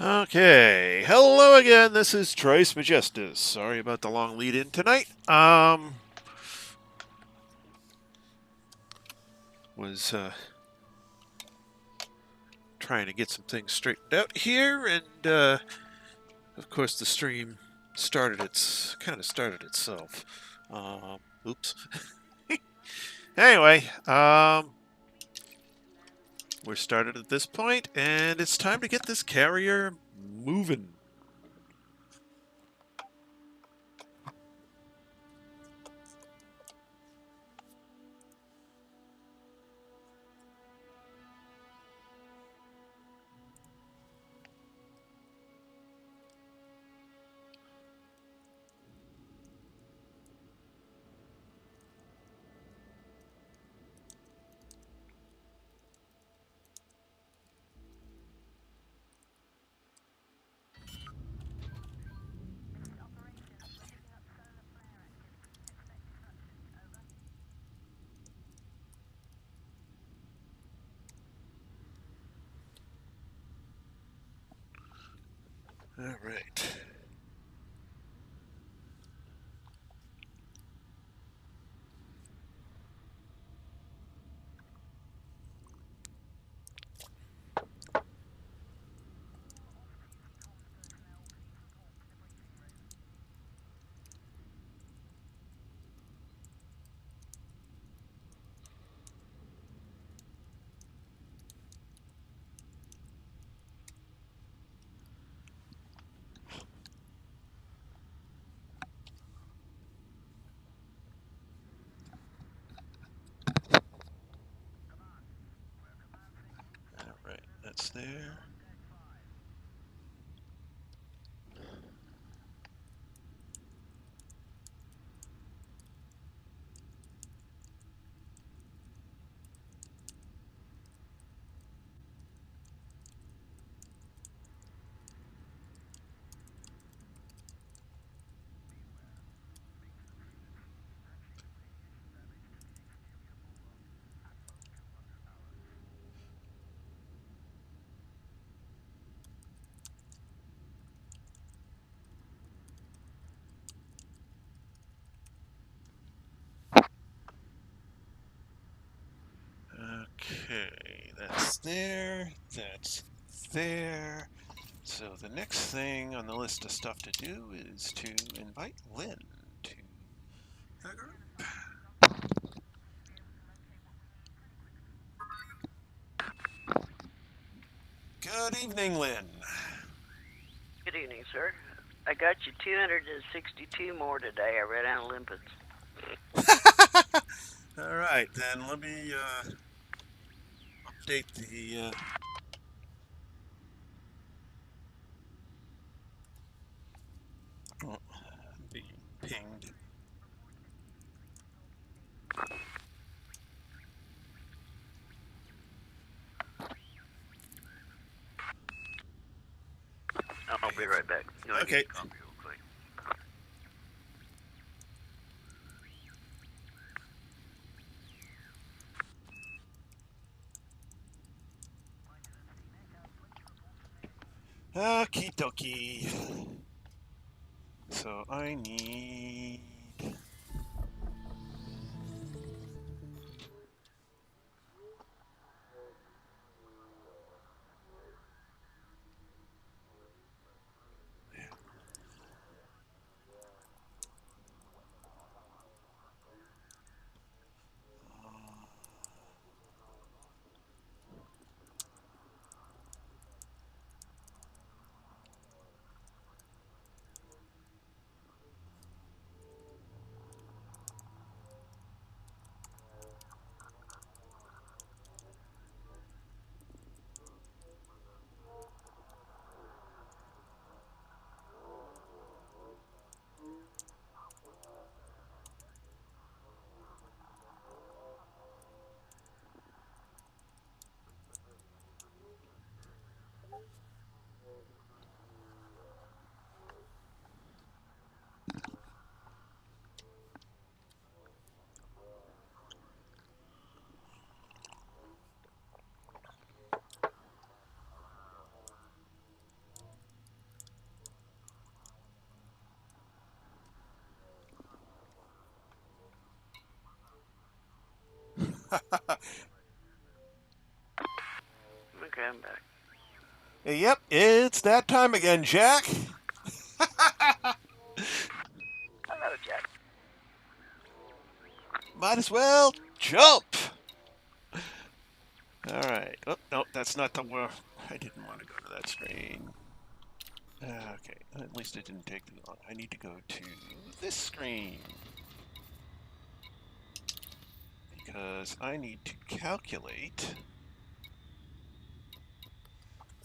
Okay, hello again. This is Trice Majestus. Sorry about the long lead in tonight. Was trying to get some things straightened out here, and of course the stream started itself. Oops. Anyway, we're started at this point, and it's time to get this carrier moving. All right. All right, that's there. Okay, that's there. That's there. So the next thing on the list of stuff to do is to invite Lynn to the group. Good evening, Lynn. Good evening, sir. I got you 262 more today. I read out Olympics. All right, then let me update the being pinged. I'll be right back. You want to Okay. get your coffee real quick? Okie dokie. So I need. Okay, I'm back. Yep, it's that time again, Jack. Hello, Jack. Might as well jump. All right. Oh, no, that's not the one. I didn't want to go to that screen. Okay, at least it didn't take too long. I need to go to this screen because I need to calculate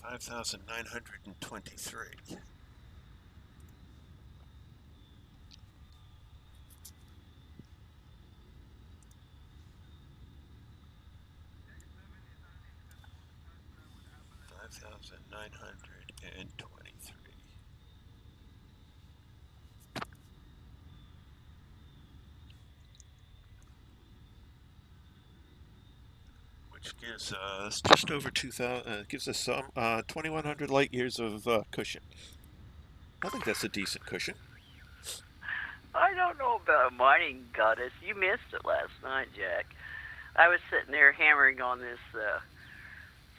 5,923. $5,923. Which gives us just over 2,000. Gives us some 2,100 light years of cushion. I think that's a decent cushion. I don't know about a mining goddess. You missed it last night, Jack. I was sitting there hammering on this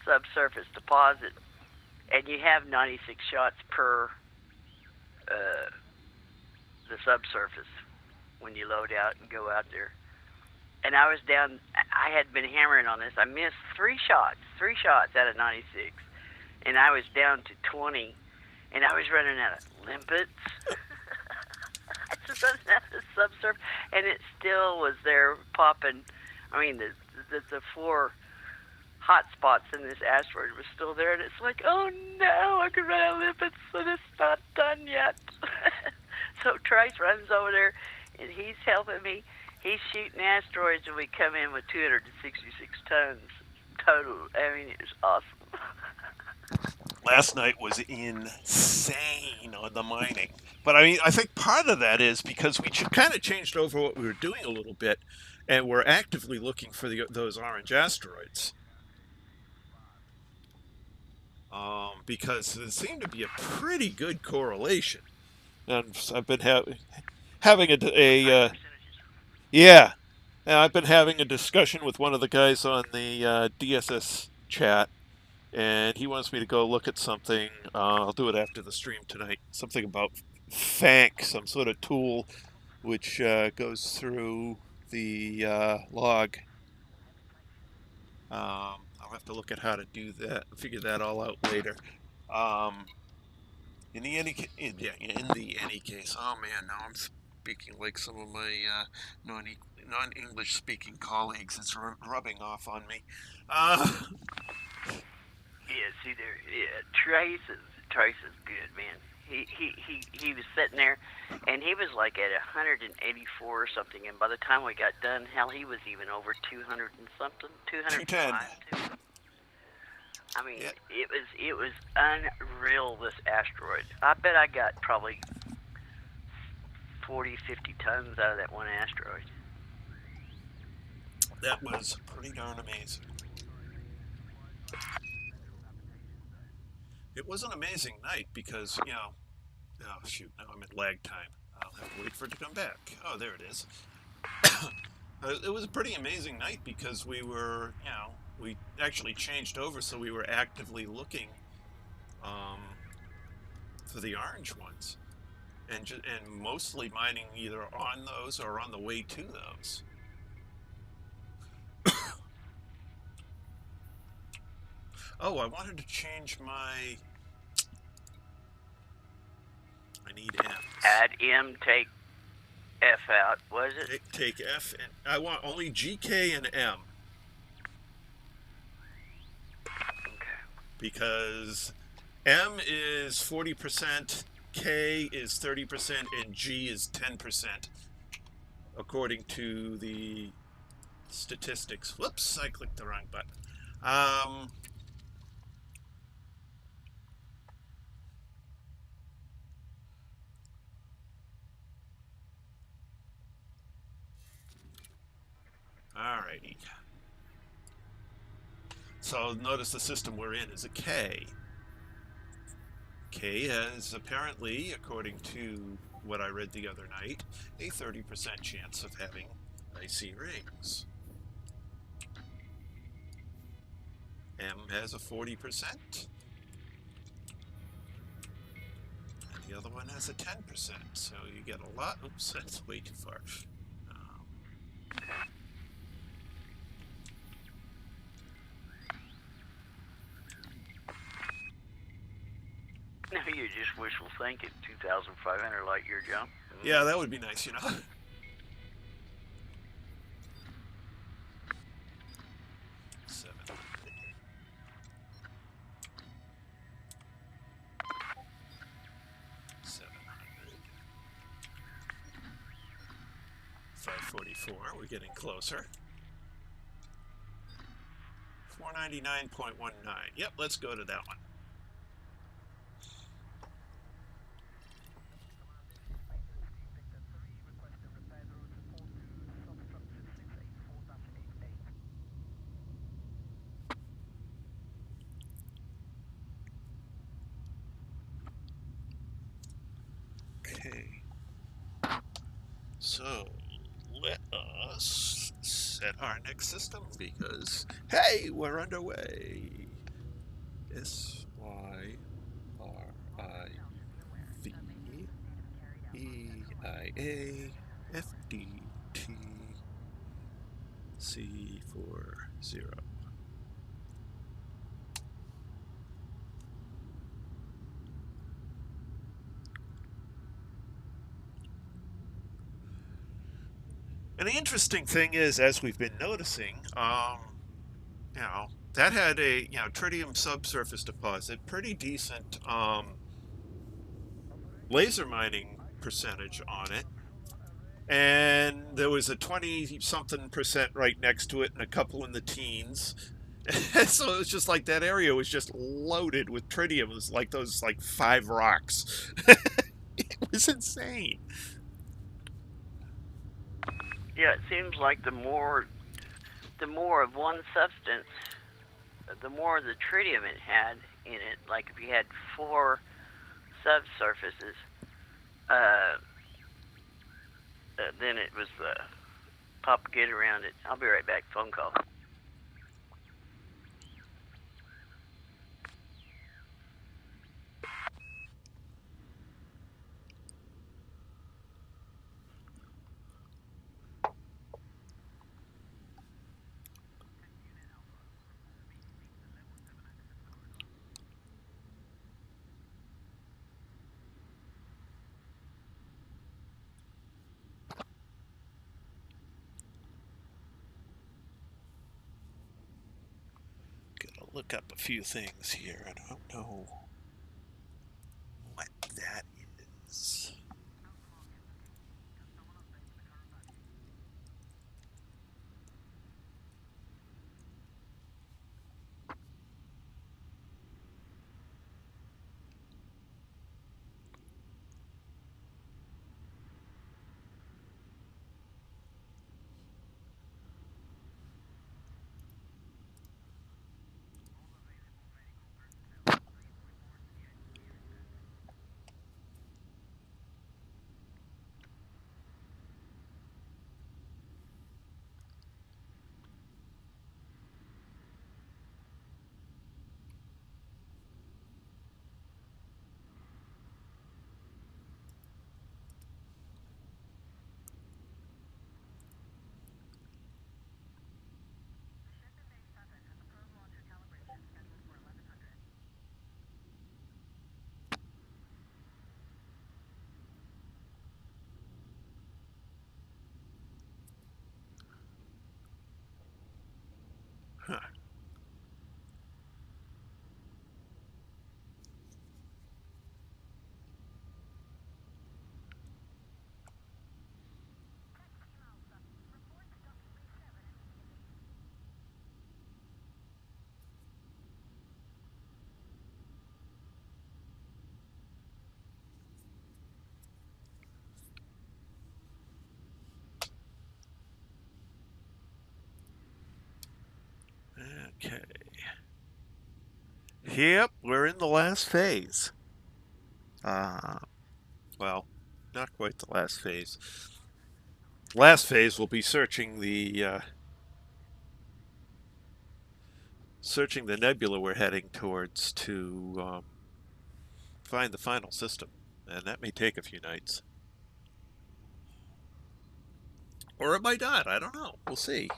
subsurface deposit, and you have 96 shots per the subsurface when you load out and go out there. And I was down. I had been hammering on this. I missed three shots out of 96, and I was down to 20, and I was running out of limpets. I was running out of subsurface, and it still was there popping. I mean, the four hot spots in this asteroid was still there, and it's like, oh no, I could run out of limpets, and it's not done yet. So Trice runs over there, and he's helping me. He's shooting asteroids, and we come in with 266 tons total. I mean, it was awesome. Last night was insane on the mining. But I mean, I think part of that is because we kind of changed over what we were doing a little bit, and we're actively looking for those orange asteroids. Because there seemed to be a pretty good correlation. And I've been having yeah, and I've been having a discussion with one of the guys on the DSS chat, and he wants me to go look at something. I'll do it after the stream tonight. Something about FANC, some sort of tool which goes through the log. I'll have to look at how to do that, figure that all out later. In the any case, oh man, now I'm speaking like some of my non-English speaking colleagues. It's rubbing off on me. Yeah, see there. Yeah, Trice is good, man. He was sitting there, and he was like at 184 or something. And by the time we got done, hell, he was even over 200 and something, 205. I mean, yeah. it was unreal, this asteroid. I bet I got probably 40, 50 tons out of that one asteroid. That was pretty darn amazing. It was an amazing night because, oh shoot, now I'm in lag time. I'll have to wait for it to come back. Oh, there it is. It was a pretty amazing night because we were, we actually changed over, so we were actively looking for the orange ones, and mostly mining either on those or on the way to those. Oh, I wanted to change my. I need M's. Add M, take F out. Was it? Take F, and I want only G, K, and M. Okay. Because M is 40%, K is 30%, and G is 10%, according to the statistics. Whoops, I clicked the wrong button. Alrighty. So notice the system we're in is a K. K has apparently, according to what I read the other night, a 30% chance of having icy rings. M has a 40%. And the other one has a 10%. So you get a lot. Oops, that's way too far. No, you're just wishful thinking. 2,500 light year jump. Yeah, that would be nice, you know. We're getting closer. 499.19. Yep, let's go to that one. Okay. So let us set our next system because, hey, we're underway. SYRIEIFDTC40. And the interesting thing is, as we've been noticing, you know, that had a, you know, tritium subsurface deposit, pretty decent laser mining percentage on it. And there was a 20-something% right next to it and a couple in the teens. So it was just like that area was just loaded with tritium. It was like those like 5 rocks. It was insane. Yeah, it seems like the more of one substance, the more the tritium it had in it. Like if you had 4 subsurfaces, then it was the propagate around it. I'll be right back. Phone call. Gotta look up a few things here. I don't know what that is. Huh. Okay. Yep, we're in the last phase. Well, not quite the last phase. Last phase will be searching the searching the nebula we're heading towards to find the final system, and that may take a few nights. Or it might not, I don't know. We'll see.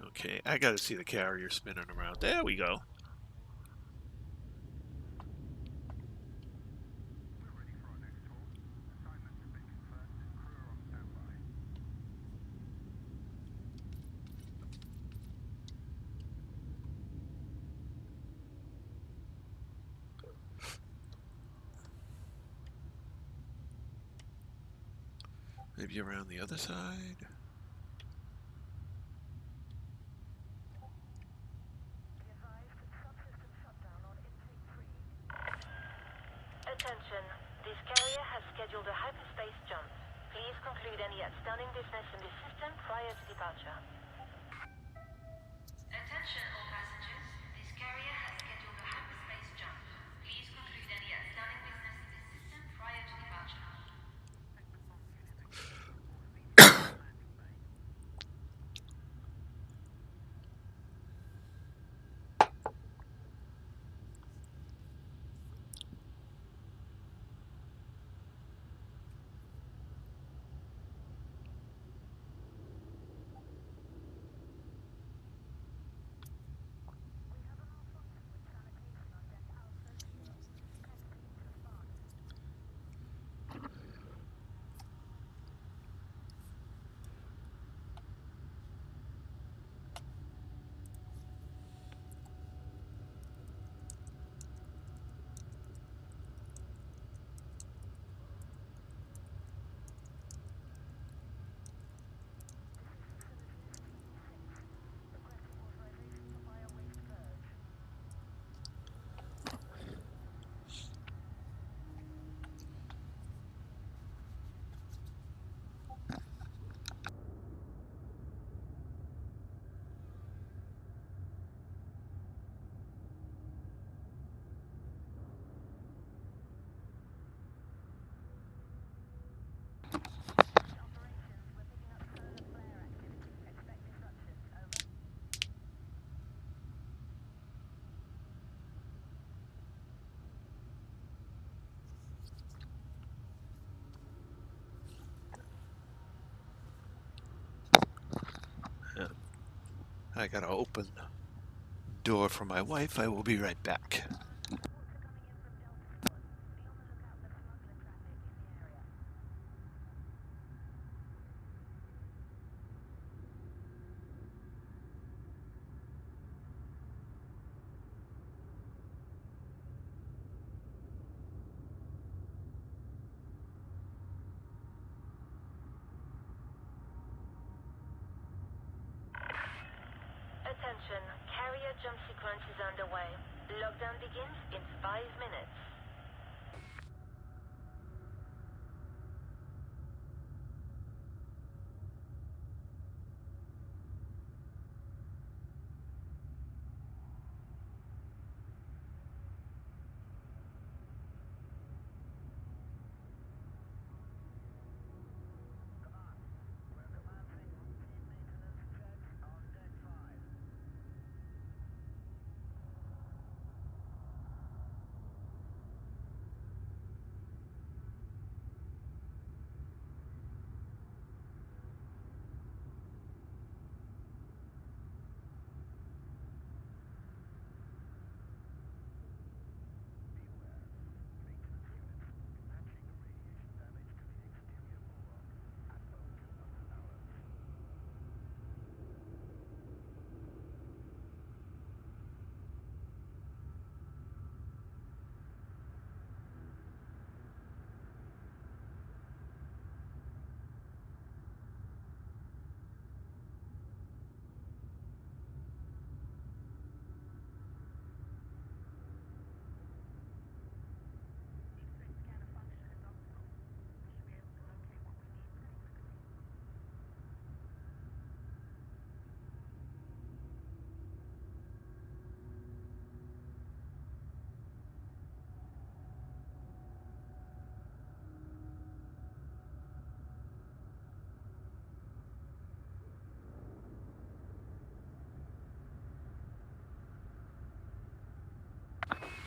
Okay, I gotta see the carrier spinning around. There we go. Maybe around the other side. Attention, this carrier has scheduled a hyperspace jump. Please conclude any outstanding business in the system prior to departure. Attention all passengers, this carrier has scheduled a hyperspace jump. Please conclude any outstanding business in the system prior to departure. I gotta open the door for my wife. I will be right back. Attention, carrier jump sequence is underway. Lockdown begins in 5 minutes.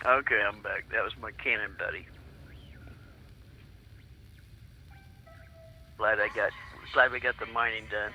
Okay, I'm back. That was my cannon buddy. Glad we got the mining done.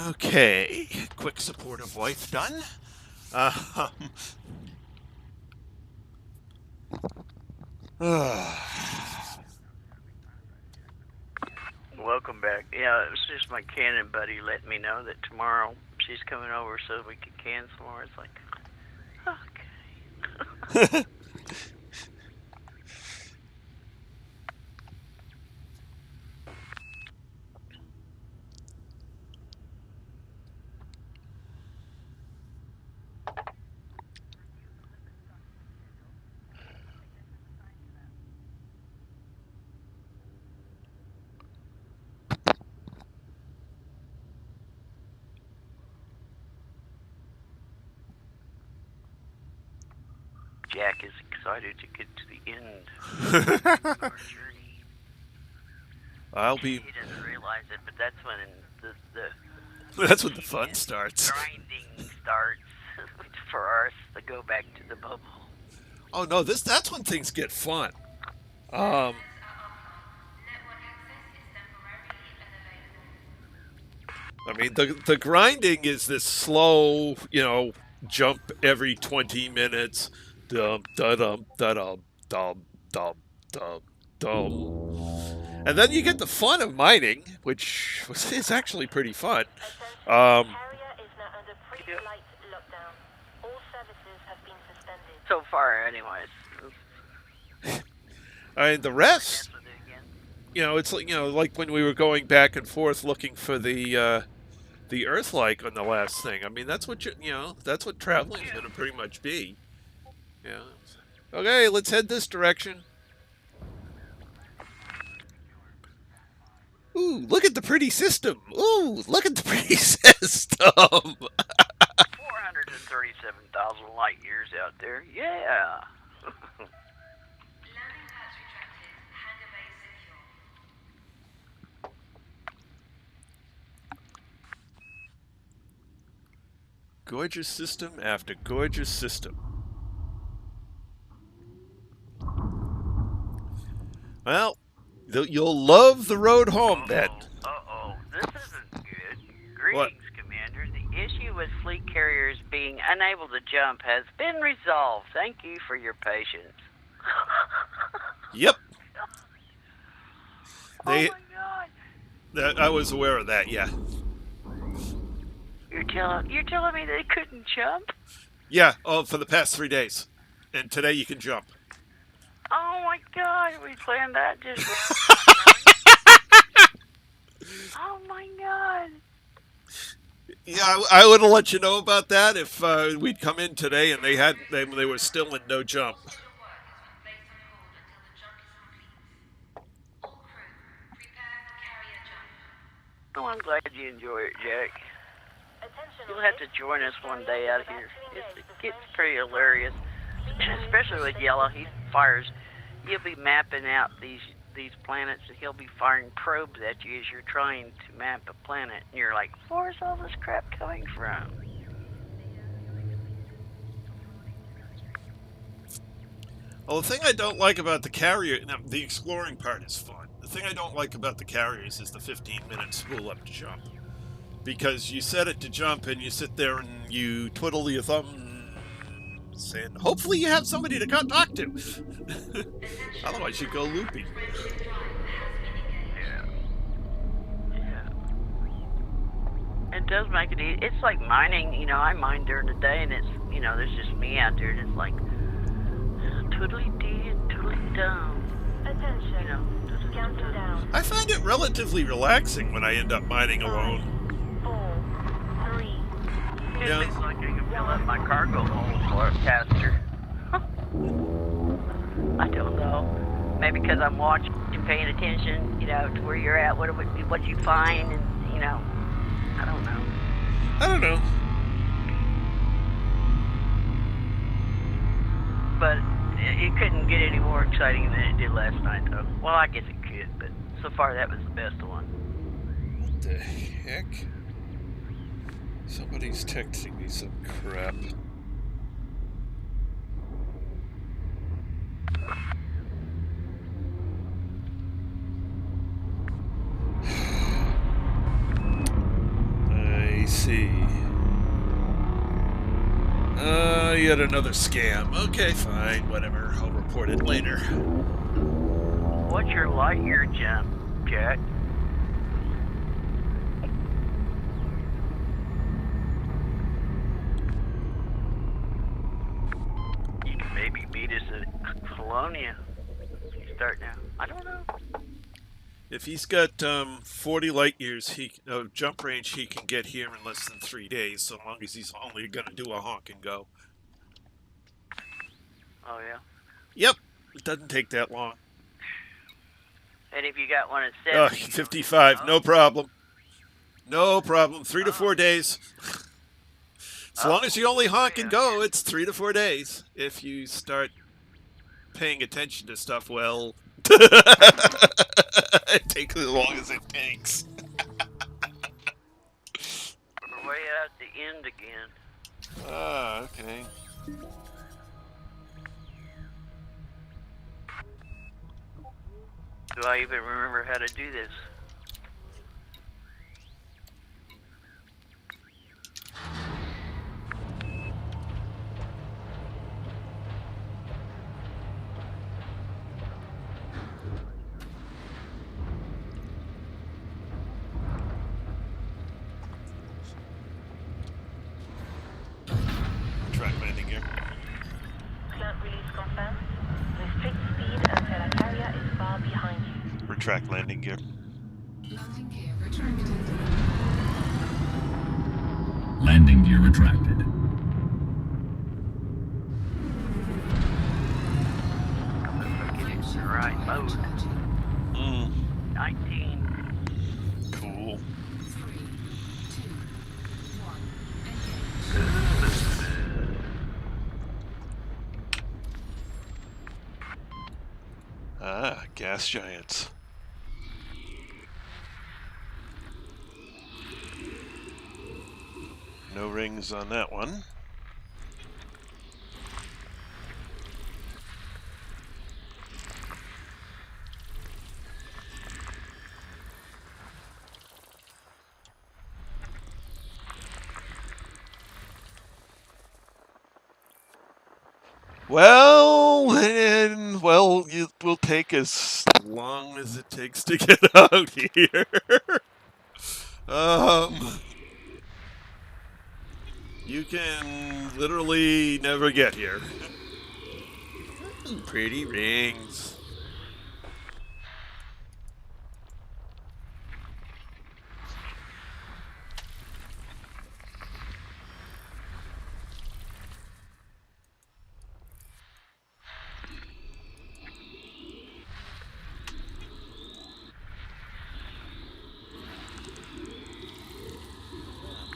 Okay, quick supportive wife done. Um, Welcome back. Yeah, it was just my cannon buddy letting me know that tomorrow she's coming over so we could can some more. It's like, okay. Jack is excited to get to the end of our journey. I'll be. He doesn't realize it, but that's when That's when the fun starts. grinding starts for us to go back to the bubble. Oh no, that's when things get fun. I mean, the grinding is this slow, jump every 20 minutes. Dum da dum da dum dum dum dum dum. And then you get the fun of mining, which is actually pretty fun. Attention, carrier is now under pre-flight lockdown. All services have been suspended. So far, anyways. I mean, the rest, Cancel it again. it's like like when we were going back and forth looking for the Earth-like on the last thing. I mean, that's what that's what traveling's going to pretty much be. Yeah. Okay, let's head this direction. Ooh, look at the pretty system. Ooh, look at the pretty system. 437,000 light years out there. Yeah. Gorgeous system after gorgeous system. Well, you'll love the road home, then. Uh-oh. This isn't good. Greetings, What? Commander. The issue with fleet carriers being unable to jump has been resolved. Thank you for your patience. Yep. Oh my God. I was aware of that. Yeah. You're telling me they couldn't jump? Yeah. Oh, for the past 3 days, and today you can jump. Oh my God, we planned that just. Oh my God. Yeah, I would have let you know about that if we'd come in today and they were still in no jump. Oh, I'm glad you enjoy it, Jack. Attention, You'll have to join us one day out here. It gets pretty hilarious, especially with Yellow. He fires. You'll be mapping out these these planets, and he'll be firing probes at you as you're trying to map a planet. And you're like, where's all this crap coming from? Well, the thing I don't like about the carrier, now, the exploring part is fun. The thing I don't like about the carriers is the 15-minute spool-up jump. Because you set it to jump and you sit there and you twiddle your thumbs and hopefully you have somebody to talk to. Otherwise you go loopy. Yeah. It does make it easy. It's like mining, you know, I mine during the day and it's, you know, there's just me out there and it's like, twiddly-dee and twiddly-dum. Attention. You know, Counting down. I find it relatively relaxing when I end up mining alone. 4, 3. It Yeah. looks like I can fill up my cargo hold for it faster. I don't know. Maybe because I'm watching, paying attention, you know, to where you're at, what you find, and, you know, I don't know. I don't know. But it couldn't get any more exciting than it did last night, though. Well, I guess it could, but so far that was the best one. What the heck? Somebody's texting me some crap. I see. Yet another scam. Okay, fine, whatever. I'll report it later. What's your light year jump, Jack? You can maybe meet us at Colonia. You start now. I don't know. If he's got 40 light years, jump range, he can get here in less than 3 days, so long as he's only going to do a honk and go. Oh, yeah? Yep, it doesn't take that long. And if you got one at 70... 55, no problem. No problem, 3 to 4 days. As long as you only honk and go, it's 3 to 4 days. If you start paying attention to stuff, well, it takes as long as it takes. We're way at the end again. Ah, okay. Do I even remember how to do this? Track landing gear. Clamp release confirmed. Restrict speed until a carrier is far behind you. Retract landing gear. Landing gear retracted. Landing gear retracted. Get it in the right mode. 19. Cool. 3, 2, 1. Engage. Ah, gas giants. No rings on that one. Well, it will take as long as it takes to get out here. You can literally never get here. Pretty rings.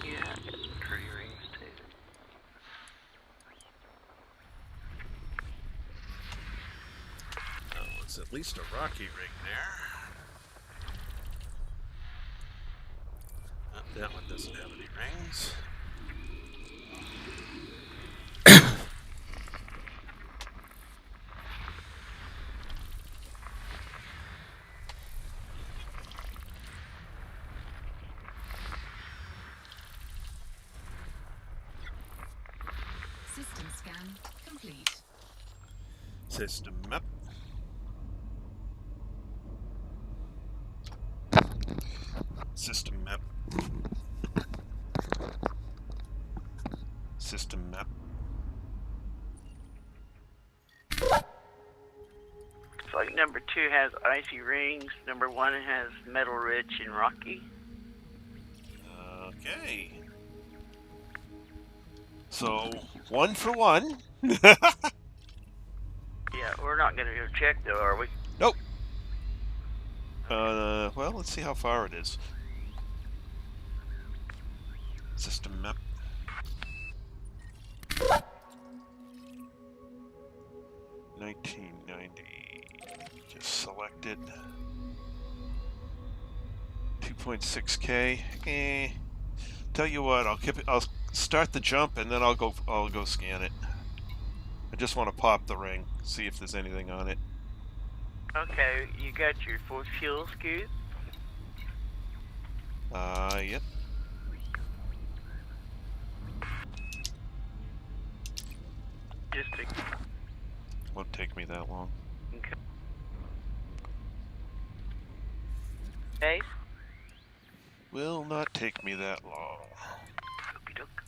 Yeah, I got some tree rings too. least a rocky ring there. That one doesn't have any rings. System scan complete. System map. System map. System map. It's like number 2 has icy rings, number 1 has metal rich and rocky. Okay. So, 1 for 1. Yeah, we're not going to go check though, are we? Nope. Well, let's see how far it is. System map. Just select it. 2.6K. Tell you what, I'll start the jump and then I'll go scan it. I just want to pop the ring, see if there's anything on it. Okay, you got your fuel scoop? Yep. Just to... Won't take me that long. Okay. Will not take me that long. Okey-doke.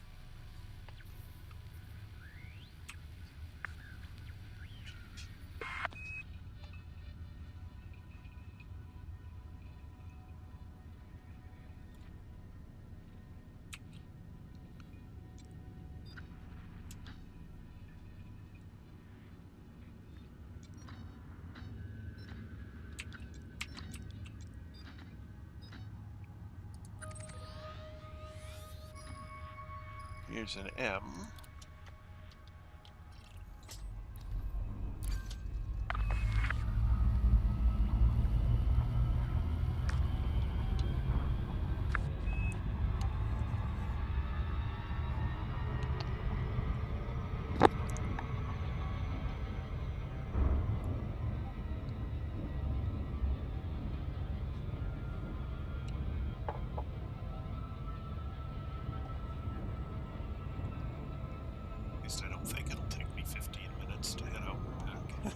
Here's an M. At least I don't think it'll take me 15 minutes to head out and back.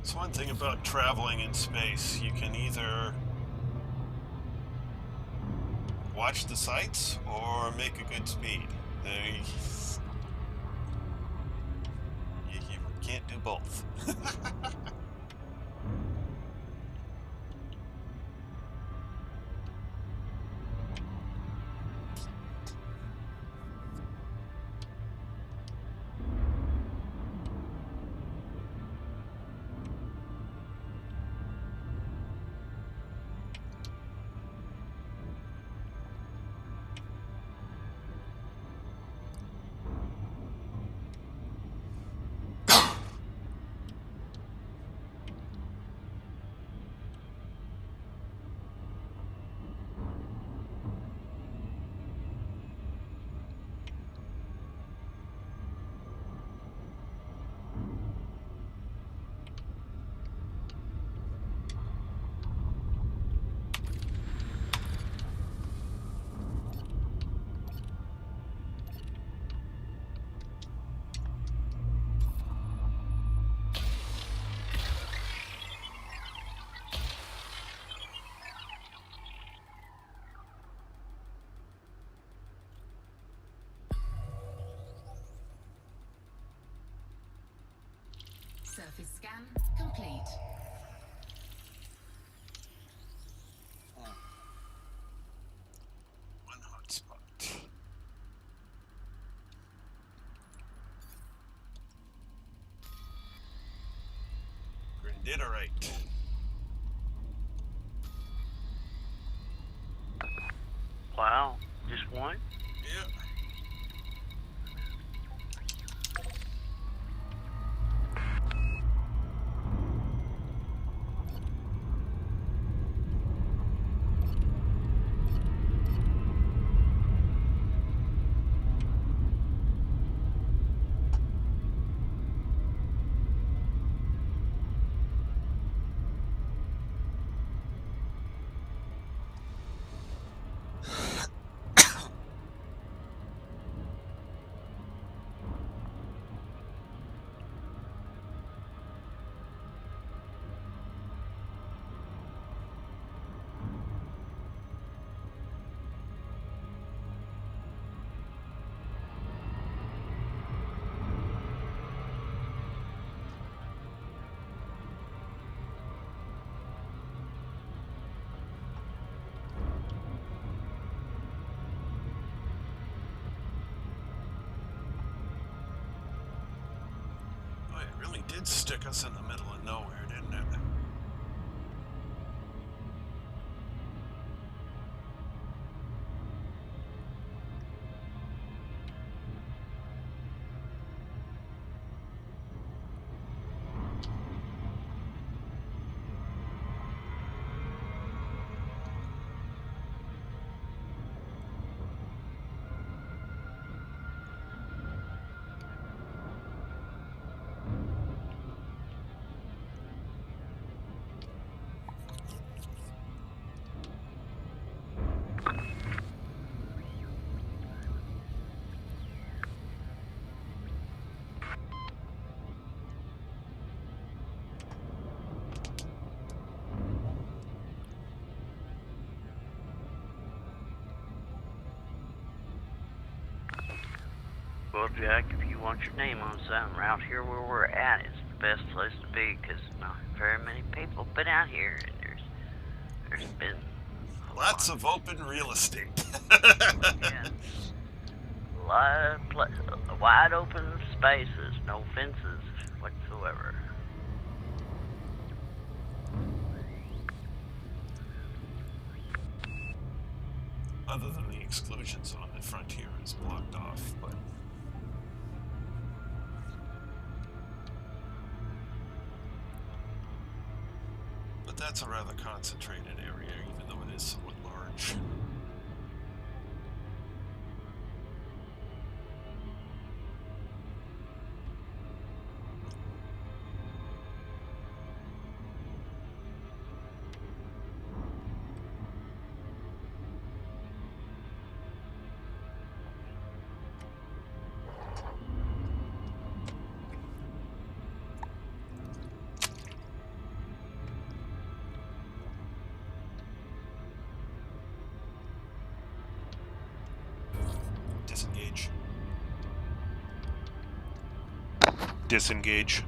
It's one thing about traveling in space. You can either watch the sights or make a good speed. You can't do both. Surface scan complete. One hotspot. Granditerite. Wow, just one? Yep. Oh, it really did stick us in the middle of nowhere, didn't it? Well, Jack, if you want your name on something, out here where we're at is the best place to be, because not very many people have been out here, and there's been Lots of open real estate. yeah, a lot of wide open spaces, no fences whatsoever. Other than the exclusion zone, the frontier is blocked off, but that's a rather concentrated area, even though it is somewhat large. Disengage. Disengage.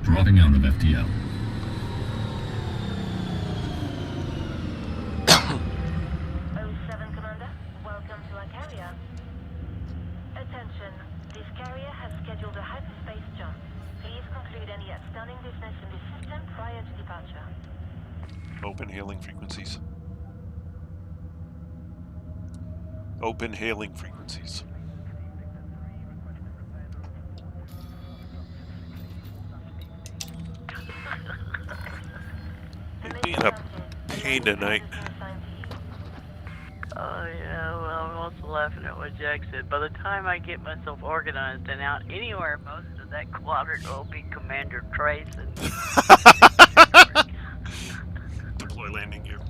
Dropping out of FTL. Commander, welcome to our carrier. Attention, this carrier has scheduled a hyperspace jump. Please conclude any outstanding business in the system prior to departure. Open hailing frequencies. Open hailing frequencies. You're being a pain tonight. Oh, yeah, well, I'm also laughing at what Jack said. By the time I get myself organized and out anywhere, most of that quadrant will be Commander Trace and... Deploy landing gear.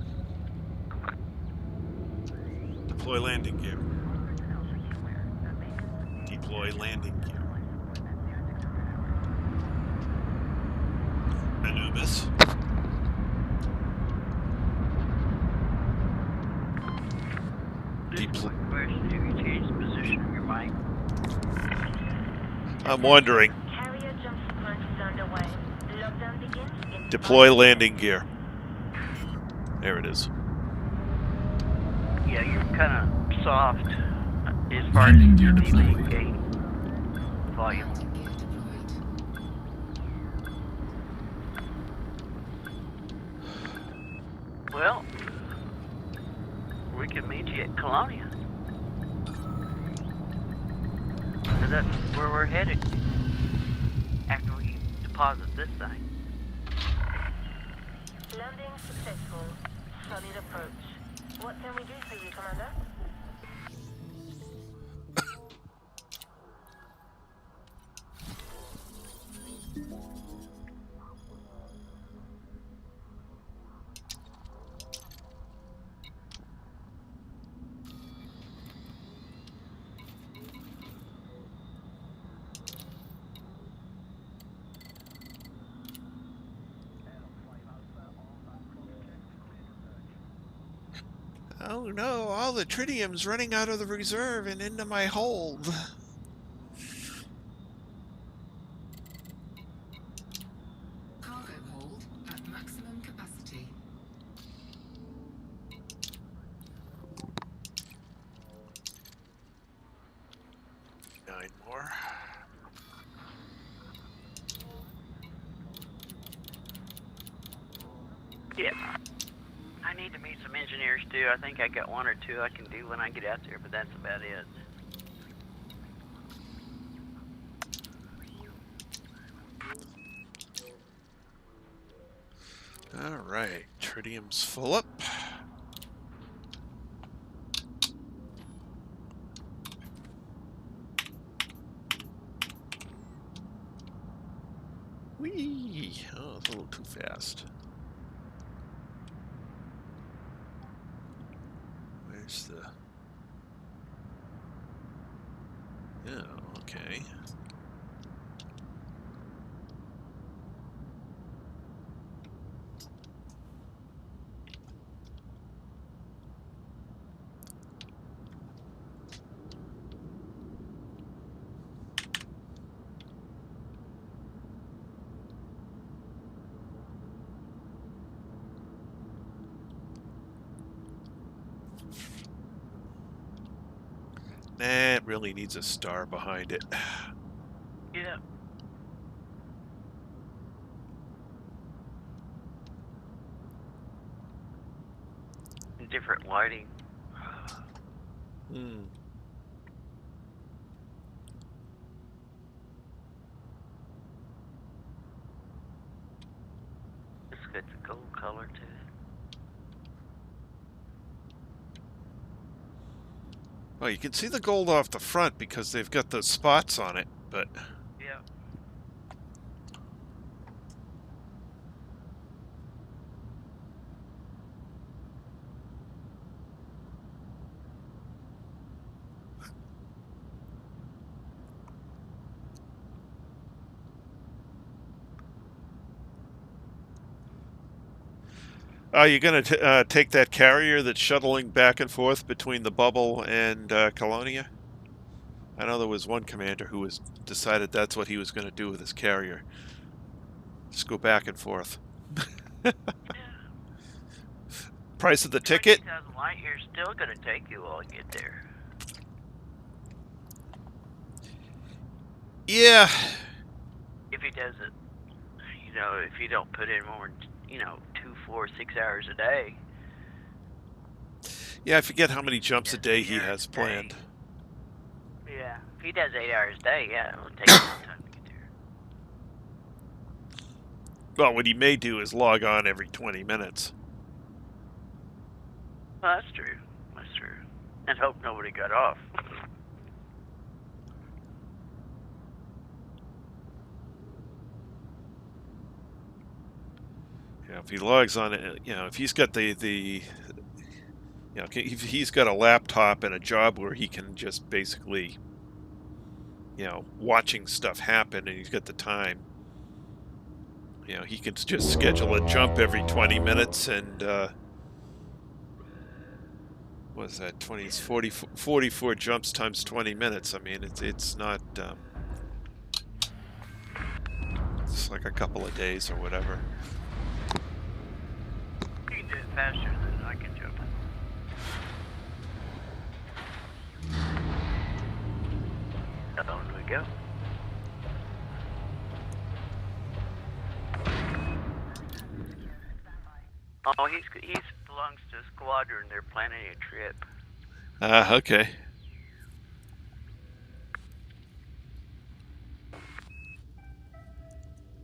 Deploy landing gear. Deploy landing gear. Anubis. Just a quick question, have you changed the position of your mic? I'm wondering. Carrier jump sequence is underway. Lockdown begins in Deploy 5 landing gear. There it is. Yeah, you're kind of soft as far Landing as gear the deployed. gate volume. Landing gear deployed. Well, we can meet you at Colonia. So that's where we're headed after we deposit this thing. Landing successful. Solid approach. What can we do for you, Commander? Oh no, all the tritium's running out of the reserve and into my hold. Cargo hold at maximum capacity. Nine more. Yeah. I need to meet some engineers too. I think I got one or two I can do when I get out there, but that's about it. Alright, tritium's full up. Whee! Oh, it's a little too fast. Where's the... Oh, okay. Nah, it really needs a star behind it. Yeah. Different lighting. Hmm. It's got the gold color to it. Well, you can see the gold off the front because they've got those spots on it, but... Yeah. Are you going to take that carrier that's shuttling back and forth between the bubble and Colonia? I know there was one commander who was decided that's what he was going to do with his carrier. Just go back and forth. Price of the ticket? 20,000 light years still going to take you all to get there. Yeah. If he does it, you know, if you don't put in more, you know, 2, 4, 6 hours a day. Yeah, I forget how many jumps a day he 8 hours has a day. planned. Yeah. If he does 8 hours a day, yeah, it'll take him some time to get there. Well, what he may do is log on every 20 minutes. Well, that's true. That's true. And hope nobody got off. Yeah, if he logs on it, you know, if he's got you know, if he's got a laptop and a job where he can just basically, you know, watching stuff happen and he's got the time, you know, he can just schedule a jump every 20 minutes and, what is that, 44 jumps times 20 minutes. I mean, it's not, It's like a couple of days or whatever. You can do it faster than I can jump. On we go. Oh, he's belongs to a squadron. They're planning a trip. Okay.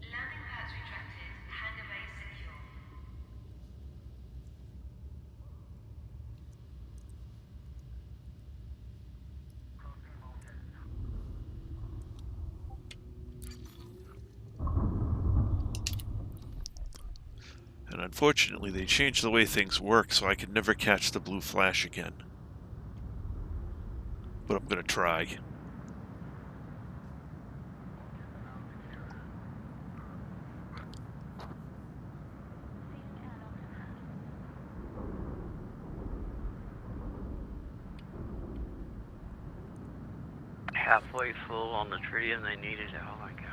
Landing pads retracted. Hangar bay secure. And unfortunately, they changed the way things work, so I can never catch the blue flash again. But I'm going to try. Halfway full on the tritium they needed. Oh my god.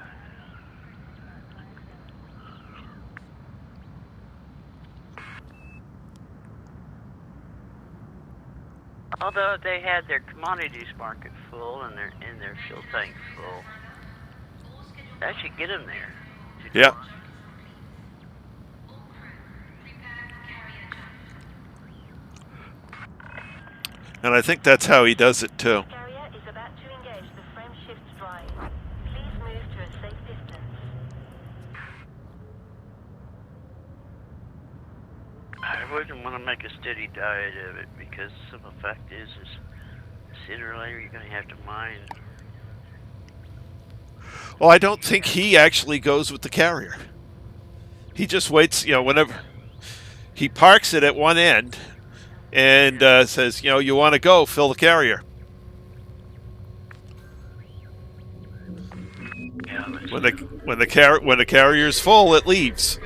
Although they had their commodities market full and their fuel tanks full, that should get them there. Yeah. And I think that's how he does it too. Carrier is about to engage the frame shift drive. Please move to a safe distance. I wouldn't want to make a steady diet of it because some effect is sooner or later you're going to have to mine. Well, I don't think he actually goes with the carrier. He just waits, whenever he parks it at one end and says, you want to go, fill the carrier. Yeah, When the carrier's full, it leaves.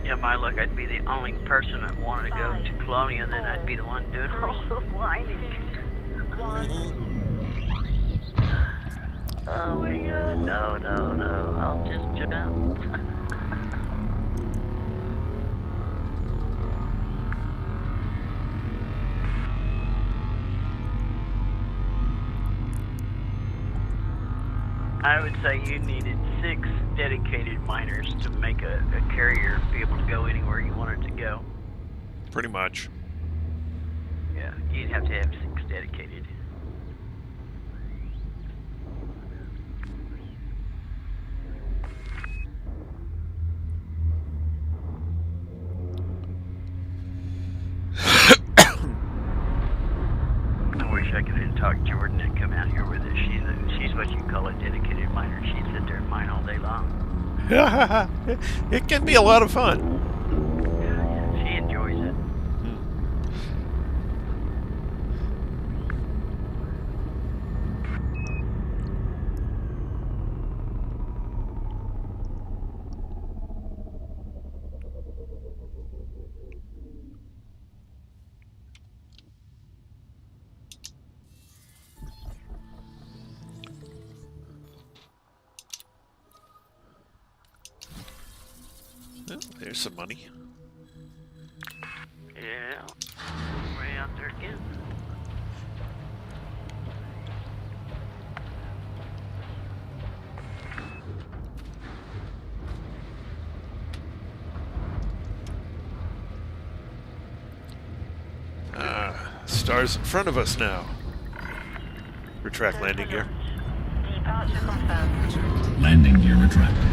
Yeah, my luck, I'd be the only person that wanted to go to Colonia, and then I'd be the one doing all the whining. Oh my god, no, I'll just jump. I would say you needed 6 dedicated miners to make a carrier be able to go anywhere you wanted to go. Pretty much. Yeah, you'd have to have 6 dedicated. I wish I could have talked Jordan and come out here with us. She's what you call a dedicated miner. She'd sit there and mine all day long. It can be a lot of fun. Yeah, she enjoys it. Well, there's some money. Yeah, way out there again. Stars in front of us now. Retract landing gear. Departure confirmed. Landing gear retracted.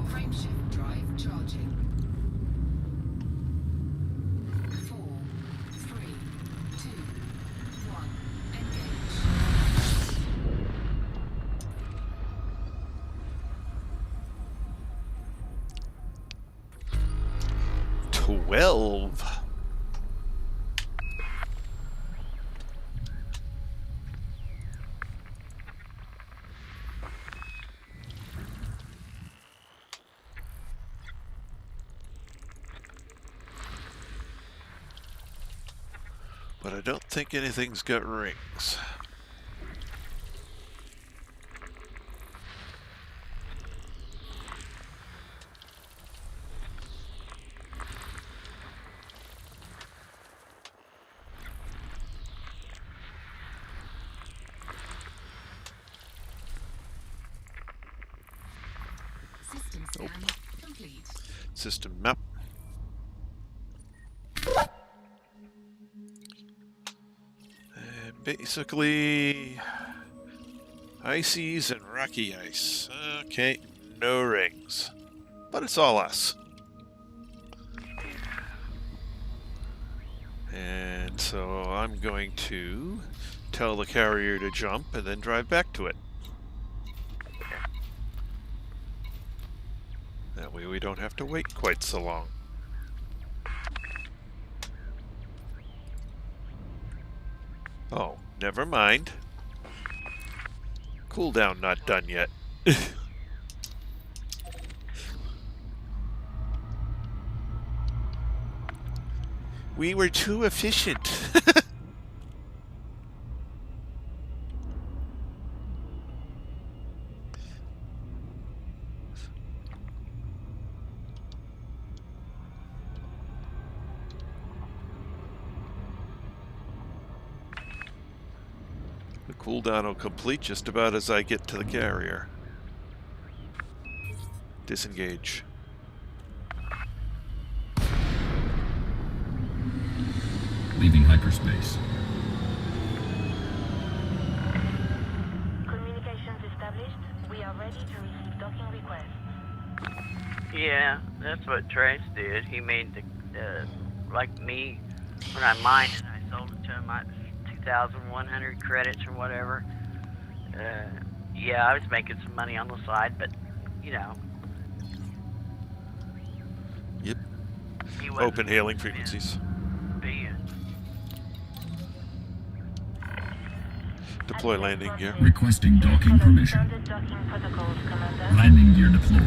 Frameshift drive charging. 4, 3, 2, 1. Engage. 12. But I don't think anything's got rings. System scan complete. System map. And basically, ices and rocky ice. Okay, no rings. But it's all us. And so I'm going to tell the carrier to jump and then drive back to it. That way we don't have to wait quite so long. Oh, never mind. Cooldown not done yet. We were too efficient. The cooldown will complete just about as I get to the carrier. Disengage. Leaving hyperspace. Communications established. We are ready to receive docking requests. Yeah, that's what Trace did. He made the, like me, when I mined it, I sold it to him at 2,100 credits or whatever. Yeah, I was making some money on the side, but, you know. Yep. He wasn't Open hailing frequencies. being. Deploy landing gear. Requesting docking permission. Standard docking protocols, Commander. Landing gear deployed.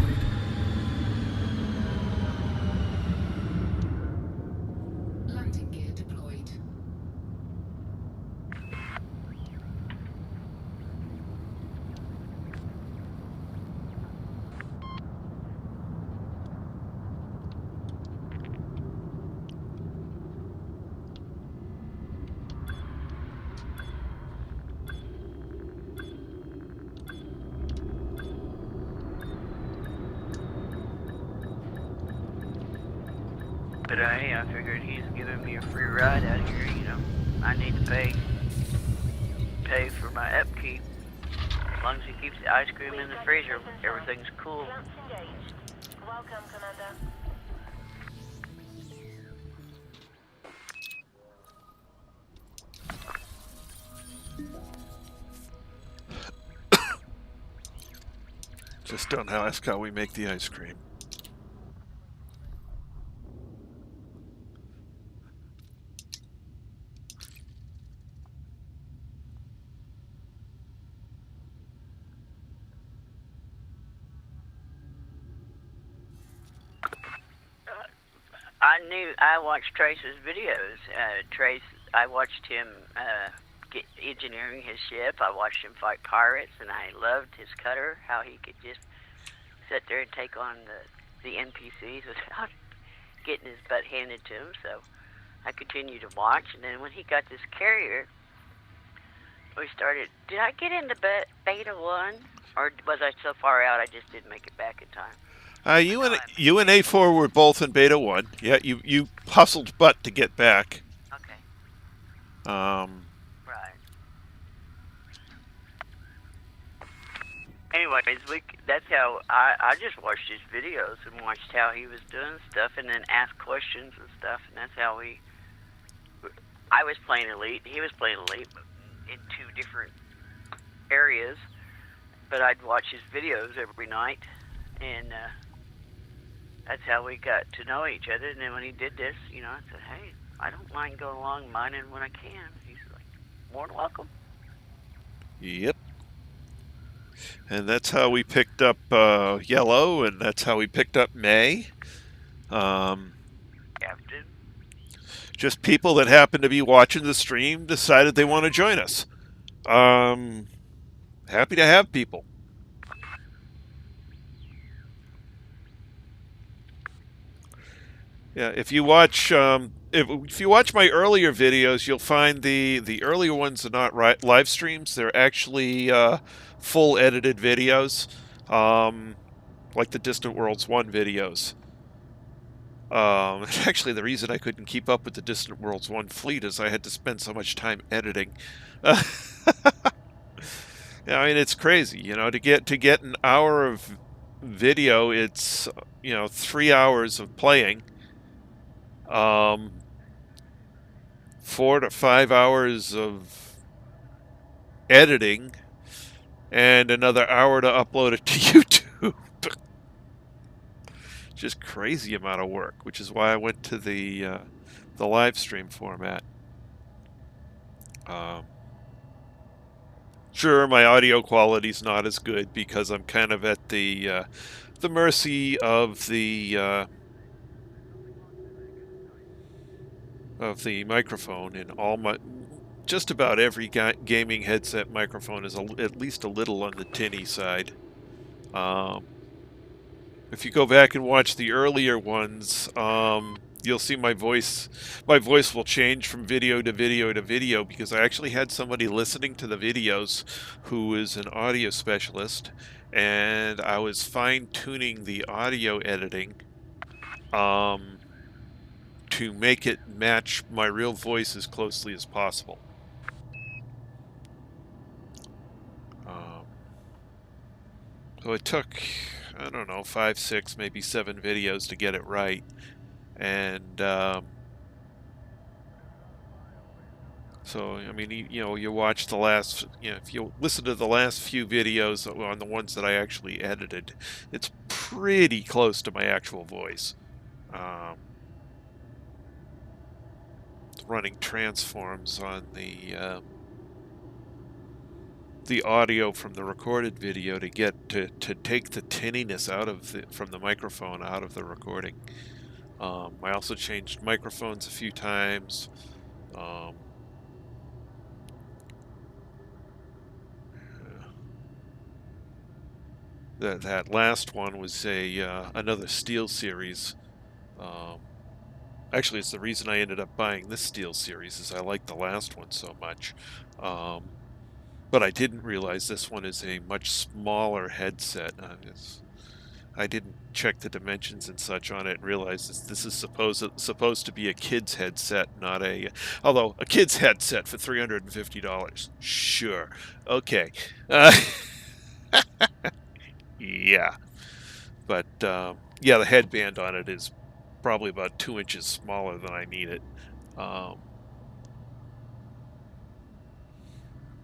Landing gear deployed. But hey, I figured he's giving me a free ride out here, you know. I need to pay for my upkeep. As long as he keeps the ice cream in the freezer, everything's cool. Clamps engaged. Welcome, Commander. Just don't ask how we make the ice cream. I watched Trace's videos. I watched him get engineering his ship. I watched him fight pirates, and I loved his cutter, how he could just sit there and take on the NPCs without getting his butt handed to him. So I continued to watch, and then when he got this carrier, we started. Did I get into beta 1, or was I so far out I just didn't make it back in time? You and A4 were both in beta 1. Yeah, you hustled butt to get back. Okay. Right. Anyways, that's how I just watched his videos and watched how he was doing stuff, and then asked questions and stuff, and that's how I was playing Elite, he was playing Elite, but in 2 different areas, but I'd watch his videos every night, and That's how we got to know each other. And then when he did this, you know, I said, hey, I don't mind going along mining when I can. He's like, more than welcome. Yep. And that's how we picked up Yellow, and that's how we picked up May. Captain. Just people that happen to be watching the stream decided they want to join us. Happy to have people. Yeah, if you watch if you watch my earlier videos, you'll find the earlier ones are not live streams. They're actually full edited videos, like the Distant Worlds 1 videos. Actually, the reason I couldn't keep up with the Distant Worlds 1 fleet is I had to spend so much time editing. Yeah, I mean, it's crazy, you know, to get an hour of video, it's, you know, 3 hours of playing. 4 to 5 hours of editing, and another hour to upload it to YouTube. Just crazy amount of work, which is why I went to the live stream format. Sure, my audio quality's not as good because I'm kind of at the mercy of the microphone, and just about every gaming headset microphone is at least a little on the tinny side. If you go back and watch the earlier ones, you'll see my voice will change from video to video to video because I actually had somebody listening to the videos who is an audio specialist, and I was fine-tuning the audio editing to make it match my real voice as closely as possible. So it took, I don't know, 5, 6, maybe 7 videos to get it right. And so, I mean, you know, you watch the last, you know, if you listen to the last few videos on the ones that I actually edited, it's pretty close to my actual voice. Running transforms on the audio from the recorded video to get to take the tinniness out of from the microphone out of the recording. I also changed microphones a few times. That last one was another Steel series. Actually, it's the reason I ended up buying this Steel series, is I like the last one so much. But I didn't realize this one is a much smaller headset. I didn't check the dimensions and such on it and realize this is supposed to be a kid's headset, not a... Although, a kid's headset for $350. Sure. Okay. Yeah. But, yeah, the headband on it is probably about 2 inches smaller than I need it.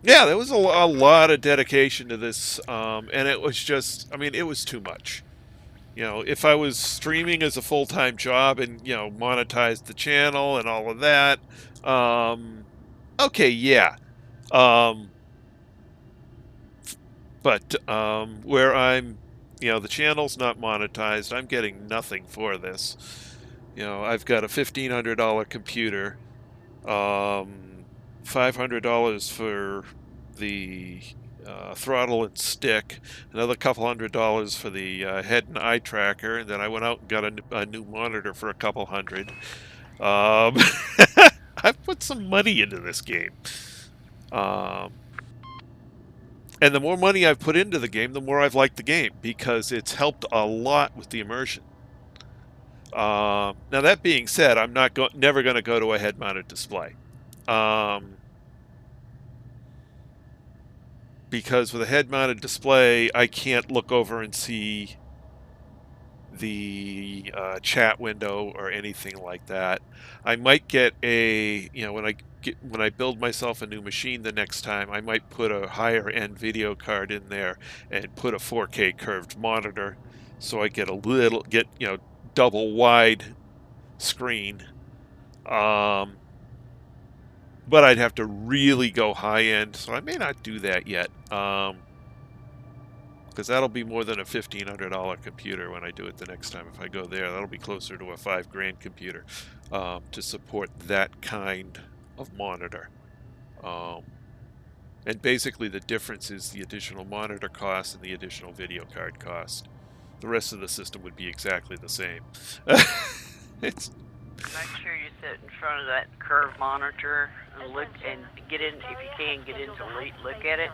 Yeah, there was a lot of dedication to this, and it was just, I mean, it was too much. You know, if I was streaming as a full-time job and, you know, monetized the channel and all of that, okay, yeah. But where I'm, you know, the channel's not monetized, I'm getting nothing for this. You know, I've got a $1,500 computer, $500 for the throttle and stick, another couple $100 for the head and eye tracker, and then I went out and got a new monitor for a couple $100. I've put some money into this game. And the more money I've put into the game, the more I've liked the game, because it's helped a lot with the immersion. Now, that being said, I'm never going to go to a head-mounted display. Because with a head-mounted display, I can't look over and see the chat window or anything like that. I might get a, you know, when I build myself a new machine the next time, I might put a higher end video card in there and put a 4K curved monitor, so I get double wide screen. But I'd have to really go high end, so I may not do that yet. Because that'll be more than a $1,500 computer when I do it the next time. If I go there, that'll be closer to a $5,000 computer to support that kind of monitor. And basically the difference is the additional monitor cost and the additional video card cost. The rest of the system would be exactly the same. It's Make sure you sit in front of that curved monitor and look and get in, if you can, get into look at it.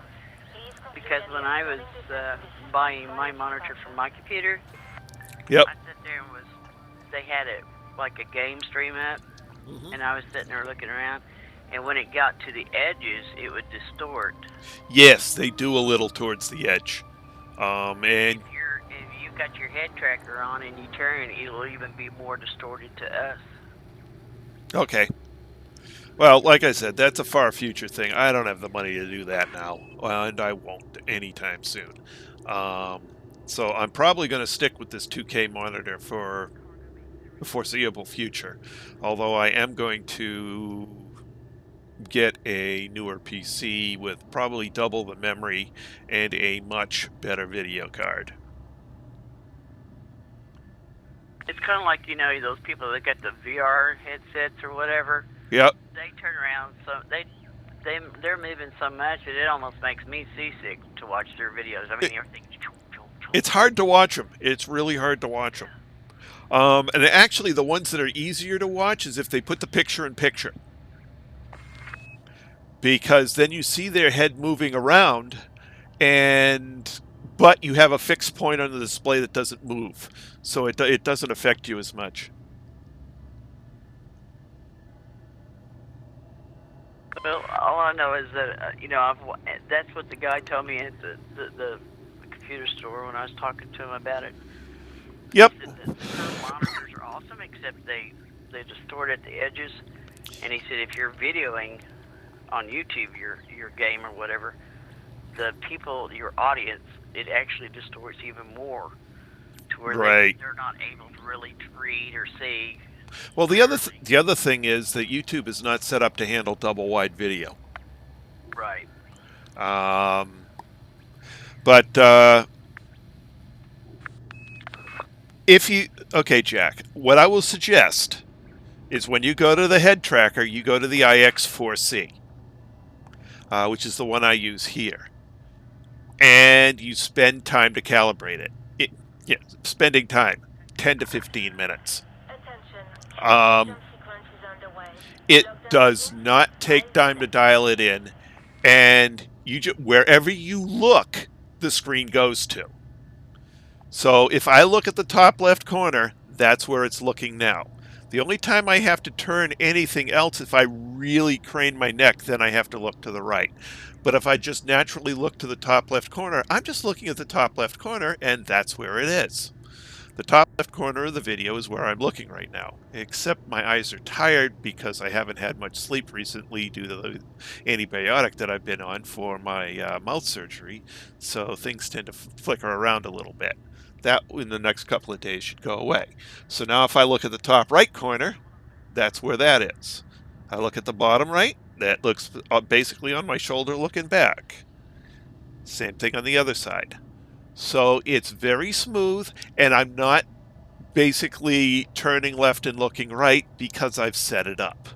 Because when I was buying my monitor for my computer, Yep. I sat there and they had it like a game stream up, and I was sitting there looking around, and when it got to the edges, it would distort. Yes, they do a little towards the edge. And If you've got your head tracker on and you turn, it'll even be more distorted to us. okay. Well, like I said, that's a far future thing. I don't have the money to do that now, and I won't anytime soon. So I'm probably going to stick with this 2K monitor for the foreseeable future. Although I am going to get a newer PC with probably double the memory and a much better video card. It's kind of like, you know, those people that got the VR headsets or whatever. Yep. They turn around, so they're moving so much that it almost makes me seasick to watch their videos. I mean, everything. It's hard to watch them. It's really hard to watch them. And actually, the ones that are easier to watch is if they put the picture-in-picture. Because then you see their head moving around, but you have a fixed point on the display that doesn't move. So it doesn't affect you as much. Well, all I know is that, you know, that's what the guy told me at the computer store when I was talking to him about it. Yep. He said that the curved monitors are awesome, except they distort at the edges. And he said if you're videoing on YouTube your game or whatever, the people, your audience, it actually distorts even more to where they're not able to really read or see. Well, the other thing is that YouTube is not set up to handle double wide video. Right. But okay, Jack, what I will suggest is when you go to the head tracker, you go to the IX4C, which is the one I use here, and you spend time to calibrate it. Spending time, 10 to 15 minutes. It does not take time to dial it in, and wherever you look, the screen goes to. So if I look at the top left corner, that's where it's looking now. The only time I have to turn anything else, if I really crane my neck, then I have to look to the right. But if I just naturally look to the top left corner, I'm just looking at the top left corner, and that's where it is. The top left corner of the video is where I'm looking right now, except my eyes are tired because I haven't had much sleep recently due to the antibiotic that I've been on for my mouth surgery, so things tend to flicker around a little bit. That, in the next couple of days, should go away. So now if I look at the top right corner, that's where that is. I look at the bottom right, that looks basically on my shoulder looking back. Same thing on the other side. So it's very smooth, and I'm not basically turning left and looking right because I've set it up.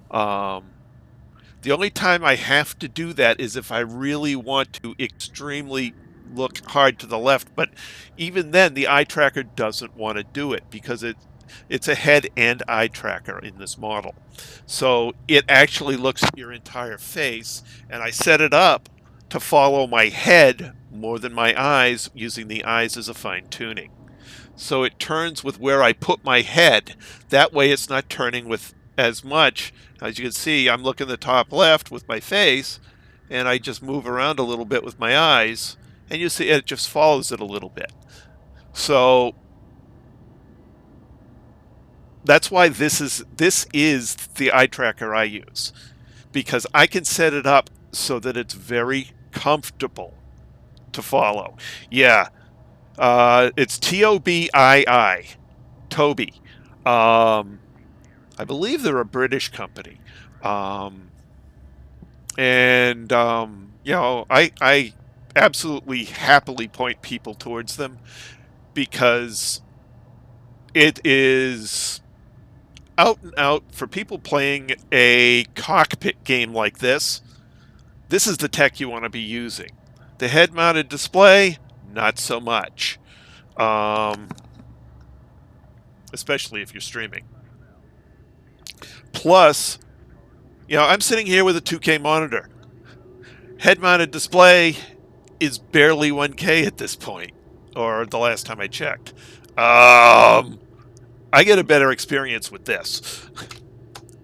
The only time I have to do that is if I really want to extremely look hard to the left, but even then the eye tracker doesn't want to do it because it's a head and eye tracker in this model. So it actually looks at your entire face, and I set it up to follow my head more than my eyes, using the eyes as a fine-tuning. So it turns with where I put my head. That way it's not turning with as much. As you can see, I'm looking the top left with my face, and I just move around a little bit with my eyes, and you see it just follows it a little bit. So that's why this is the eye tracker I use, because I can set it up so that it's very comfortable to follow. Yeah, It's TOBII. Toby. I believe they're a British company. I absolutely happily point people towards them because it is out and out for people playing a cockpit game like this. This is the tech you want to be using. The head-mounted display, not so much. Especially if you're streaming. Plus, I'm sitting here with a 2K monitor. Head-mounted display is barely 1K at this point, or the last time I checked. I get a better experience with this.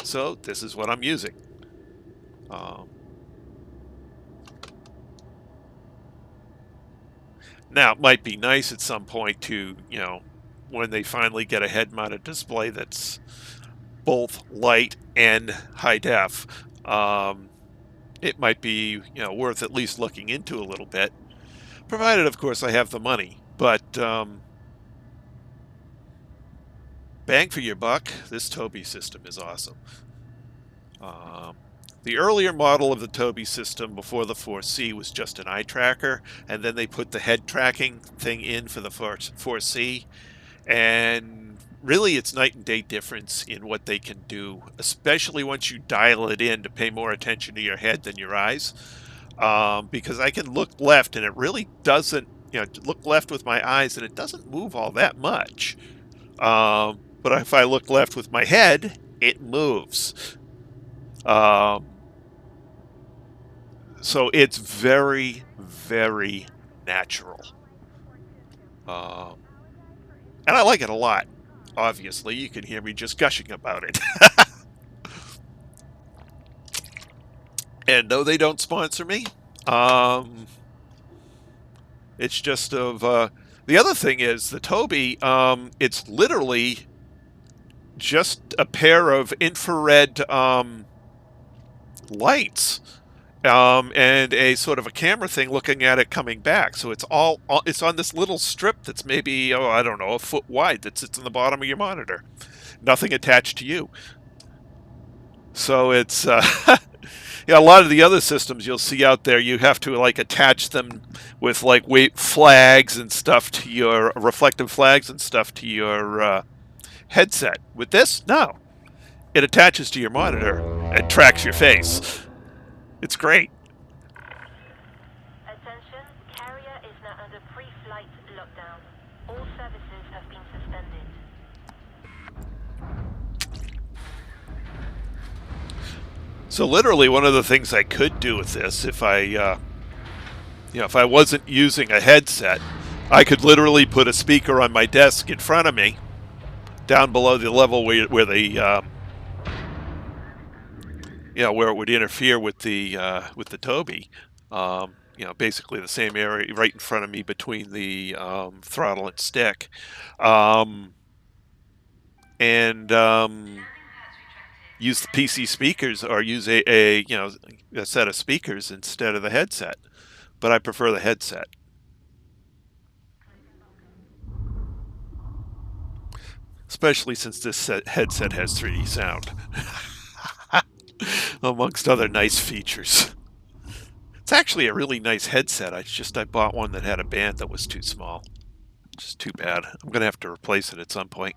So this is what I'm using. Now, it might be nice at some point to, when they finally get a head-mounted display that's both light and high def, it might be, worth at least looking into a little bit, provided, of course, I have the money. But bang for your buck, this Toby system is awesome. The earlier model of the Toby system before the 4C was just an eye tracker, and then they put the head tracking thing in for the 4C, and really it's night and day difference in what they can do, especially once you dial it in to pay more attention to your head than your eyes, because I can look left and it really doesn't, look left with my eyes and it doesn't move all that much, but if I look left with my head, it moves. So it's very, very natural. And I like it a lot. Obviously, you can hear me just gushing about it. And no, they don't sponsor me. It's just of... the other thing is, the Toby, it's literally just a pair of infrared lights. And a sort of a camera thing looking at it coming back. So it's it's on this little strip that's maybe, I don't know, a foot wide that sits in the bottom of your monitor. Nothing attached to you. So it's, a lot of the other systems you'll see out there, you have to attach them with flags and stuff to your, reflective flags and stuff to your headset. With this, no. It attaches to your monitor and tracks your face. It's great. Attention, carrier is now under pre-flight lockdown. All services have been suspended. So literally one of the things I could do with this, if I wasn't using a headset, I could literally put a speaker on my desk in front of me, down below the level where the where it would interfere with the Toby. Basically the same area right in front of me between the throttle and stick, and use the PC speakers or use a set of speakers instead of the headset. But I prefer the headset. Especially since this headset has 3D sound. Amongst other nice features. It's actually a really nice headset. I bought one that had a band that was too small. Just too bad. I'm going to have to replace it at some point.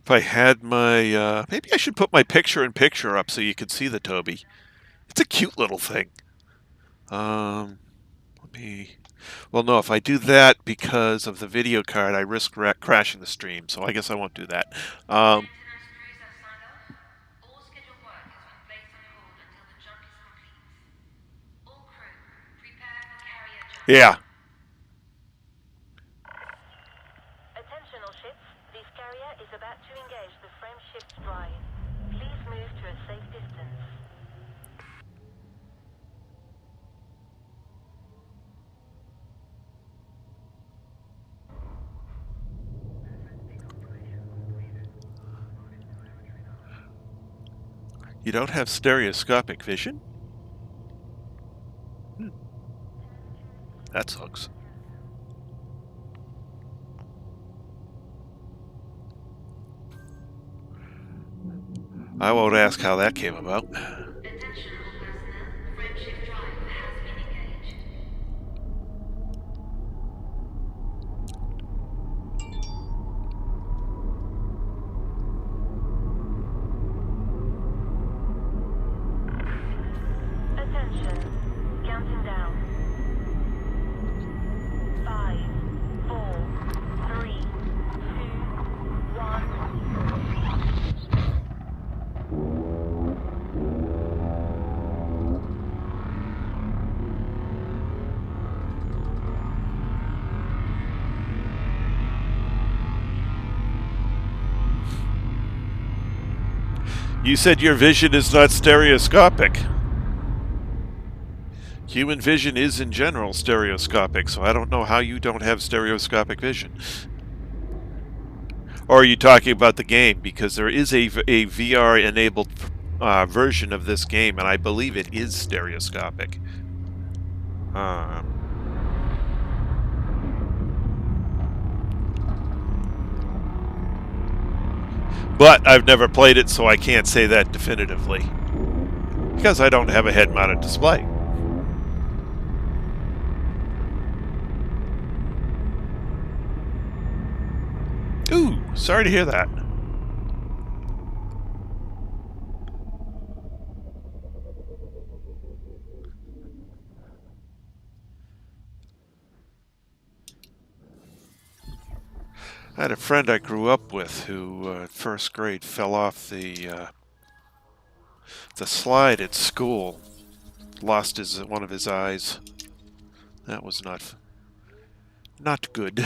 If I had my... maybe I should put my picture-in-picture up so you can see the Toby. It's a cute little thing. Let me... Well, no, if I do that because of the video card, I risk crashing the stream, so I guess I won't do that. Yeah. Attention all ships, this carrier is about to engage the frame shift drive. Please move to a safe distance. You don't have stereoscopic vision? That sucks. I won't ask how that came about. Attention all personnel. Frameshift drive has been engaged. Attention. Counting down. 5, 4, 3, 2, 1. You said your vision is not stereoscopic. Human vision is in general stereoscopic, so I don't know how you don't have stereoscopic vision. Or are you talking about the game? Because there is a VR-enabled version of this game, and I believe it is stereoscopic. But I've never played it, so I can't say that definitively. Because I don't have a head-mounted display. Ooh, sorry to hear that. I had a friend I grew up with who, in first grade, fell off the slide at school. Lost one of his eyes. That was not good.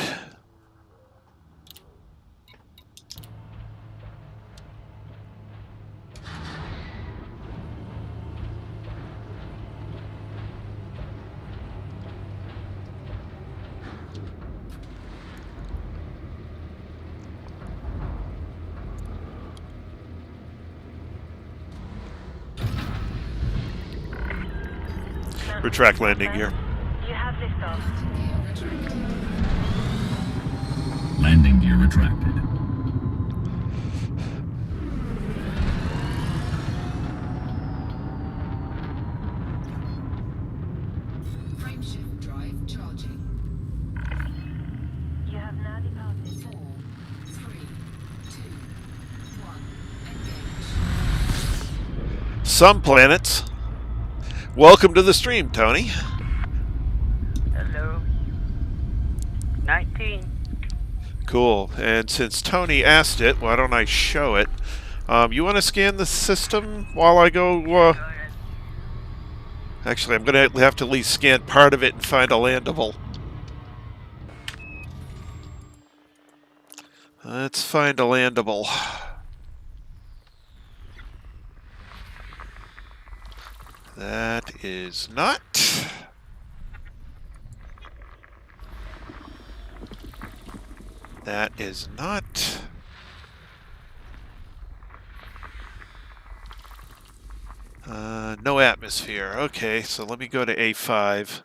Retract landing gear. You have liftoff. Landing gear retracted. Frameshift drive charging. You have now departed. 4, 3, 2, 1. Engage. Some planets. Welcome to the stream, Tony. Hello. 19. Cool. And since Tony asked it, why don't I show it? You want to scan the system while I go? Actually, I'm going to have to at least scan part of it and find a landable. Let's find a landable. That is not. That is not. No atmosphere. Okay, so let me go to A5.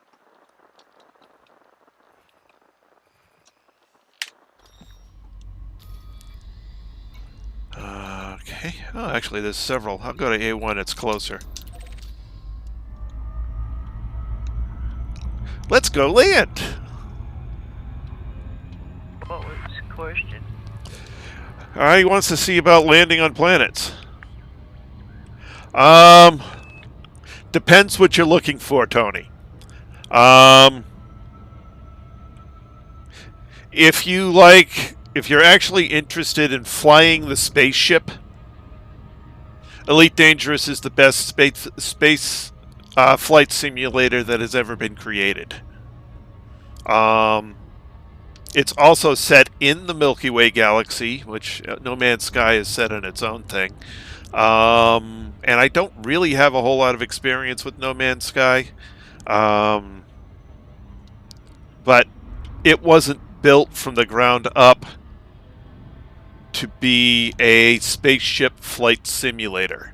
Okay. Oh, actually, there's several. I'll go to A1. It's closer. Let's go land. What was the question? He wants to see about landing on planets. Depends what you're looking for, Tony. If you're actually interested in flying the spaceship, Elite Dangerous is the best space flight simulator that has ever been created. It's also set in the Milky Way Galaxy, which No Man's Sky is set in its own thing. And I don't really have a whole lot of experience with No Man's Sky. But it wasn't built from the ground up to be a spaceship flight simulator.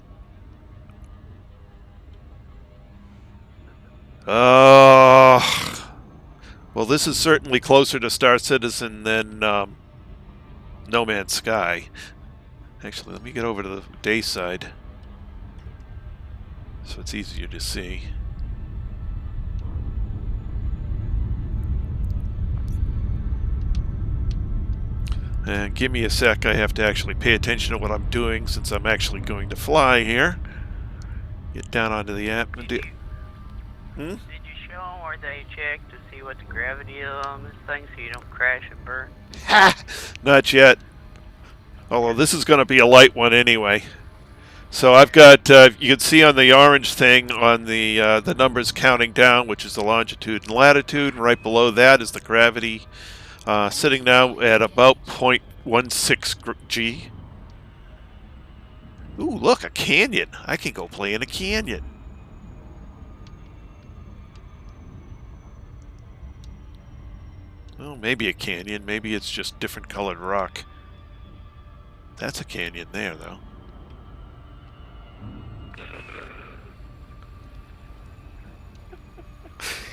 Well, this is certainly closer to Star Citizen than No Man's Sky. Actually, let me get over to the day side so it's easier to see. And give me a sec, I have to actually pay attention to what I'm doing since I'm actually going to fly here. Get down onto the app. Did you show them where they check to see what the gravity is on this thing so you don't crash and burn? Ha! Not yet. Although this is going to be a light one anyway. So I've got, you can see on the orange thing on the numbers counting down, which is the longitude and latitude, and right below that is the gravity, sitting now at about 0.16 G. Ooh, look, a canyon. I can go play in a canyon. Well, maybe a canyon. Maybe it's just different colored rock. That's a canyon there, though.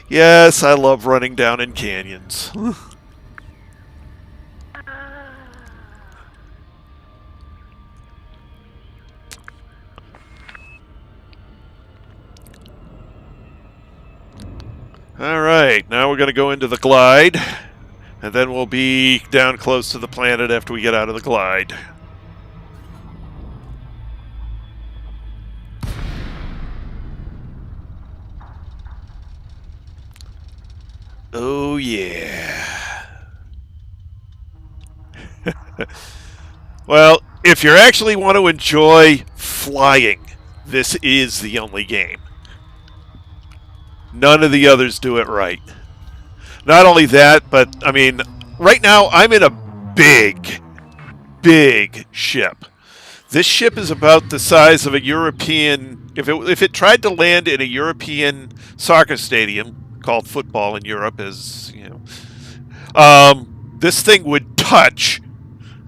Yes, I love running down in canyons. Alright, now we're going to go into the glide, and then we'll be down close to the planet after we get out of the glide. Oh, yeah. Well, if you actually want to enjoy flying, this is the only game. None of the others do it right. Not only that, but, I mean, right now I'm in a big, big ship. This ship is about the size of a European... If it tried to land in a European soccer stadium, called football in Europe, as you know, this thing would touch,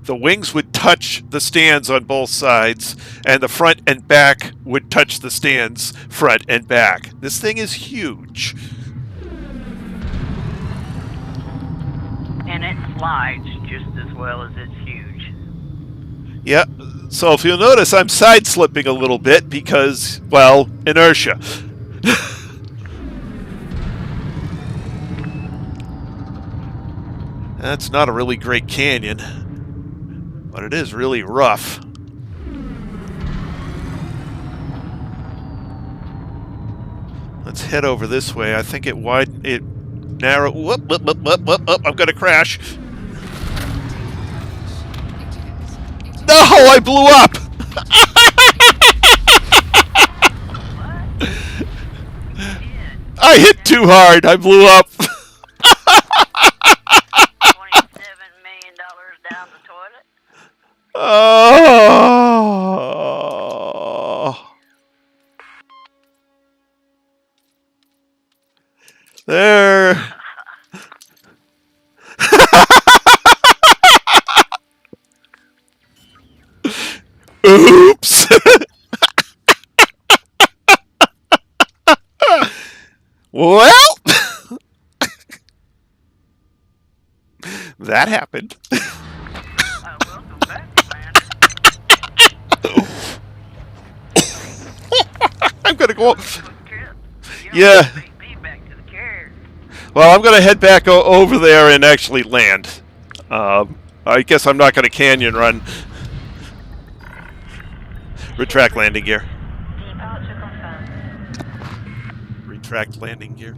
the wings would touch the stands on both sides, and the front and back would touch the stands front and back. This thing is huge. And it slides just as well as it's huge. Yeah, so if you'll notice, I'm side slipping a little bit because, well, inertia. That's not a really great canyon, but it is really rough. Let's head over this way. I think it narrow. Whoop, whoop, whoop, whoop, whoop, whoop. I'm gonna crash. No, I blew up. I hit too hard. I blew up. Down the toilet? Oh. There. Oops. Well, that happened. Welcome back, Commander. I'm gonna go. You Yeah. don't beat me back to the carrier. Well, I'm gonna head back over there and actually land. I guess I'm not gonna canyon run. Retract landing gear. Departure confirmed. Retract landing gear.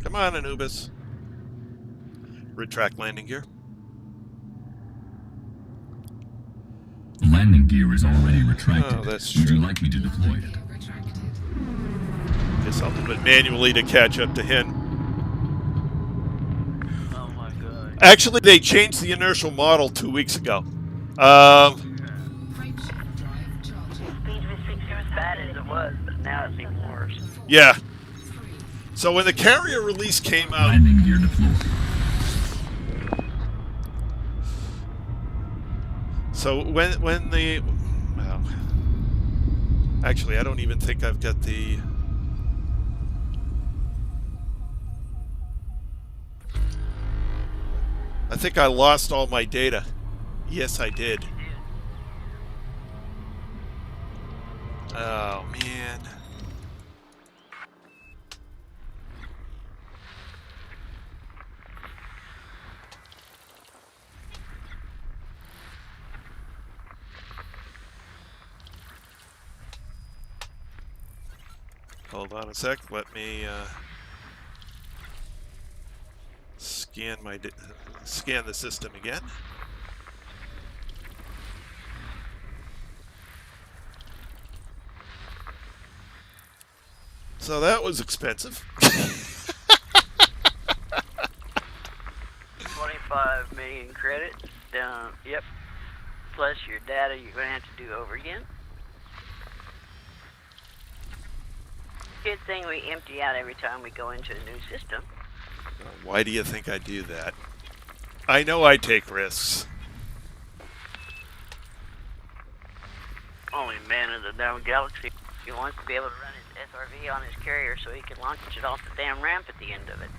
Come on, Anubis. Retract landing gear. Landing gear is already retracted. Oh, that's Would true. you like me to deploy it? Guess I'll do it manually to catch up to him. Oh my god. Actually, they changed the inertial model 2 weeks ago. Frameshift drive charging. Speed It restrictions was bad as it was, but now it's even worse. Yeah. 3, So when the carrier release came out, Landing gear deployed. so when the, well, actually I don't even think I've got the, I think I lost all my data. Yes, I did. Oh, man. Hold on a sec. Let me scan the system again. So that was expensive. 25 million credits. Yep. Plus your data you're going to have to do over again. Good thing we empty out every time we go into a new system. Why do you think I do that? I know I take risks. Only man in the damn galaxy he wants to be able to run his SRV on his carrier so he can launch it off the damn ramp at the end of it.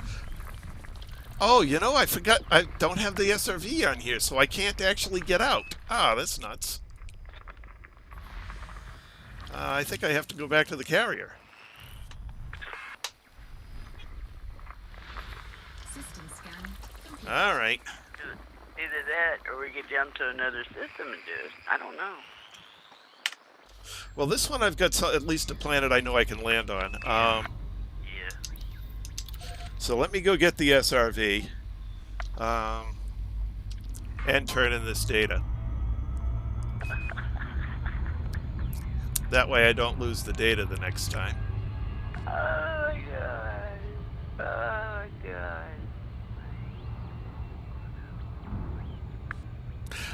Oh, you know, I forgot. I don't have the SRV on here, so I can't actually get out. Ah, that's nuts. I think I have to go back to the carrier. System scan complete. All right. Either that or we could jump to another system and do it. I don't know. Well, this one I've got at least a planet I know I can land on. Yeah. So let me go get the SRV and turn in this data. That way I don't lose the data the next time. Oh, God. Oh, God.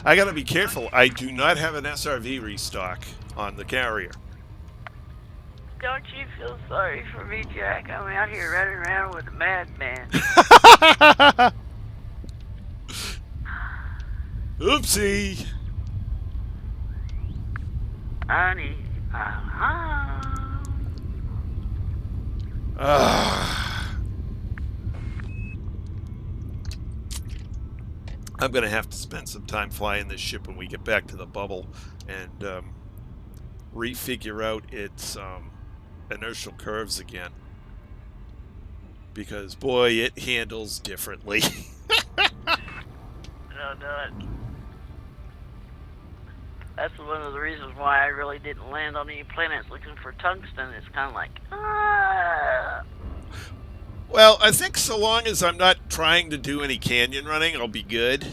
I gotta be careful. I do not have an SRV restock on the carrier. Don't you feel sorry for me, Jack? I'm out here running around with a madman. Oopsie. Honey. I'm going to have to spend some time flying this ship when we get back to the bubble and refigure out its inertial curves again. Because, boy, it handles differently. No. That's one of the reasons why I really didn't land on any planets looking for tungsten. It's kind of like, Well, I think so long as I'm not trying to do any canyon running, I'll be good.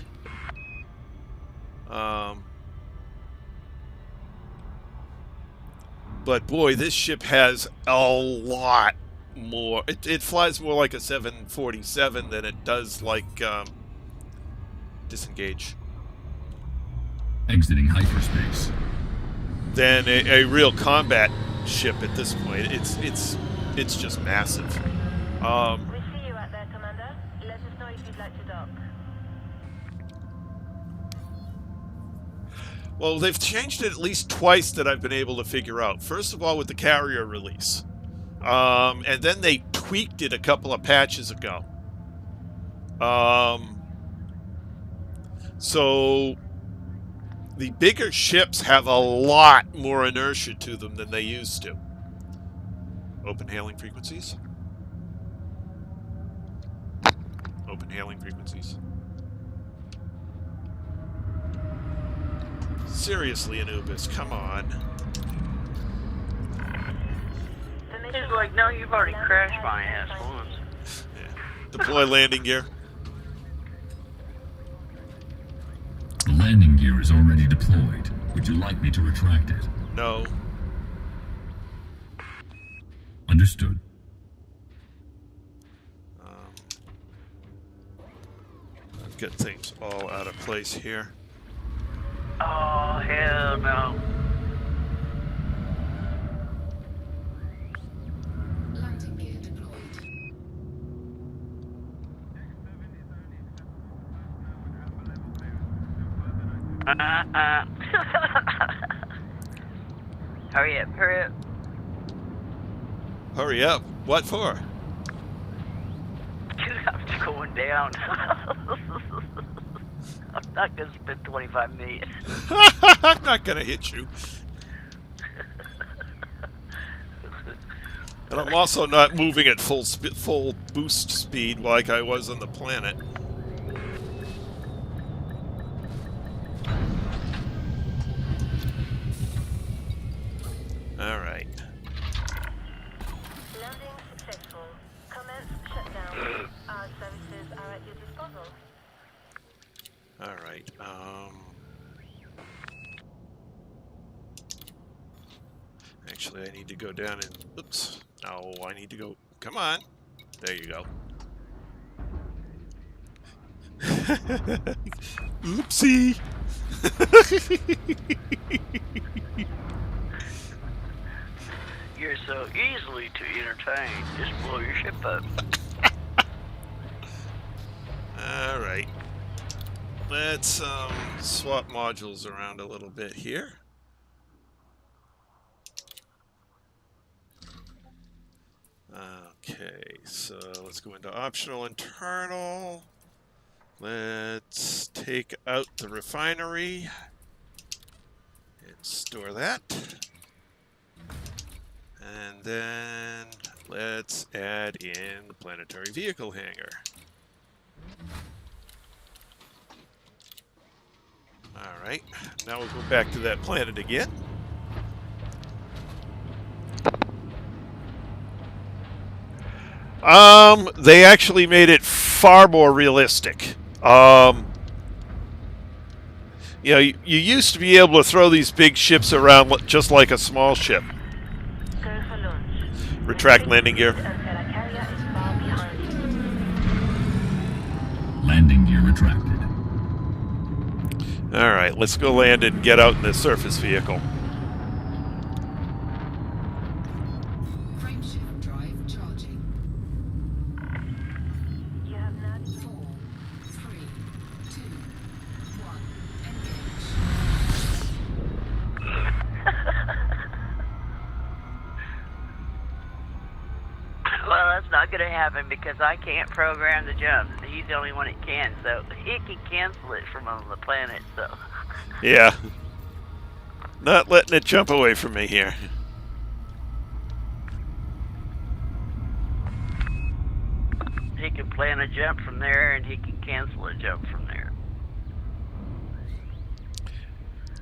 But boy, this ship has a lot more. It flies more like a 747 than it does like disengage. Exiting hyperspace. Than a real combat ship at this point. It's just massive. We see you out there, Commander. Let us know if you'd like to dock. Well, they've changed it at least twice that I've been able to figure out. First of all, with the carrier release. And then they tweaked it a couple of patches ago. So the bigger ships have a lot more inertia to them than they used to. Open hailing frequencies. Open hailing frequencies. Seriously, Anubis, come on. He's like, no, you've already crashed my ass once. Yeah. Deploy landing gear. The landing gear is already deployed. Would you like me to retract it? No. Understood. I've got things all out of place here. Oh, hell no. Landing gear deployed. Hurry up, hurry up. Hurry up. What for? Dude, I'm going down. I'm not going to spend 25 million. I'm not gonna hit you. And I'm also not moving at full boost speed like I was on the planet. All right. Landing successful. Commence shutdown. Our services are at your disposal. All right. Actually, I need to go down and... Oops. No, I need to go... Come on. There you go. Oopsie. You're so easily to entertain. Just blow your ship up. All right. Let's swap modules around a little bit here. Okay, so let's go into optional internal. Let's take out the refinery and store that. And then let's add in the planetary vehicle hangar. Alright, now we'll go back to that planet again. They actually made it far more realistic. You know, you used to be able to throw these big ships around just like a small ship. Go for launch. Retract landing gear. Until a carrier is far behind you. Landing gear retracted. Alright, let's go land and get out in the surface vehicle. Frameshift drive charging. You have now 4, 3, 2, 1. Well, that's not going to happen because I can't program the jump. He's the only one that can, so he can cancel it from on the planet, so. Yeah. Not letting it jump away from me here. He can plan a jump from there, and he can cancel a jump from there.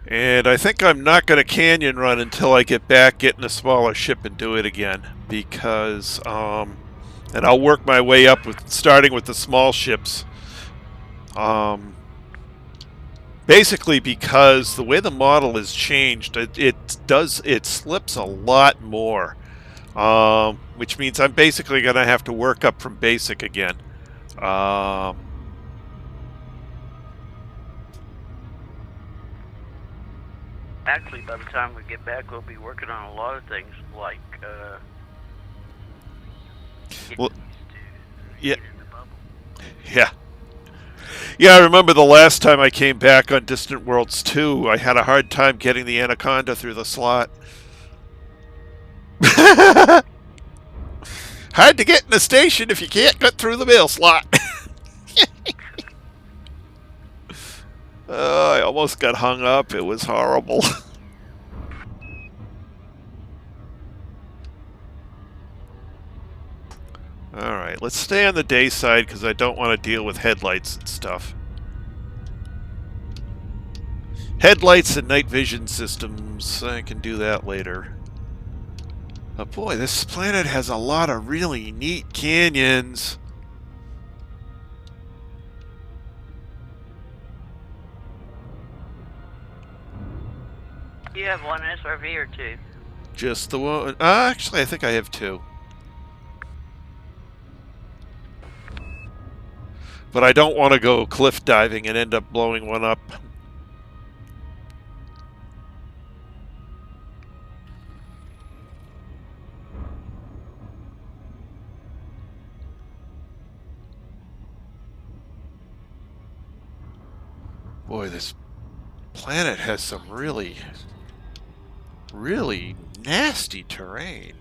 And I think I'm not going to canyon run until I get back, get in a smaller ship, and do it again. Because, and I'll work my way up with starting with the small ships. Basically because the way the model is changed, it slips a lot more. Which means I'm basically going to have to work up from basic again. Actually, by the time we get back, we'll be working on a lot of things, like, Well, yeah. get in the bubble. Yeah. Yeah, I remember the last time I came back on Distant Worlds 2, I had a hard time getting the Anaconda through the slot. Hard to get in the station if you can't get through the mail slot. Oh, I almost got hung up. It was horrible. Alright, let's stay on the day side because I don't want to deal with headlights and stuff. Headlights and night vision systems, I can do that later. But boy, this planet has a lot of really neat canyons. You have one SRV or two? Just the one. Actually, I think I have two. But I don't want to go cliff diving and end up blowing one up. Boy, this planet has some really nasty terrain.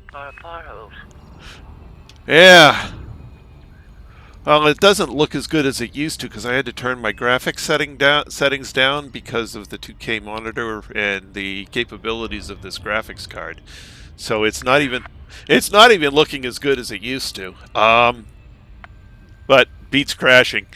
A lot of potholes. Yeah. Well, it doesn't look as good as it used to because I had to turn my graphics settings down because of the 2K monitor and the capabilities of this graphics card. So it's not even looking as good as it used to. But beats crashing.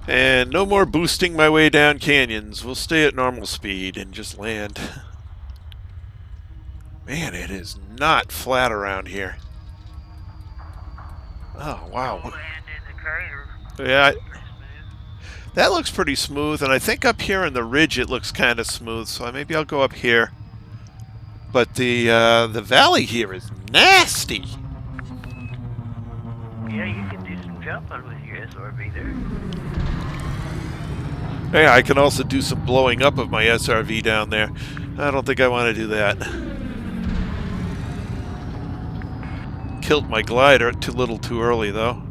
And no more boosting my way down canyons. We'll stay at normal speed and just land. Man, it is not flat around here. Oh, wow. Don't land in the crater. Yeah, Pretty smooth. that looks pretty smooth, and I think up here in the ridge it looks kind of smooth, so maybe I'll go up here. But the valley here is nasty. Yeah, you can do some jumping with your SRV there. Yeah, I can also do some blowing up of my SRV down there. I don't think I want to do that. Killed my glider too little too early, though.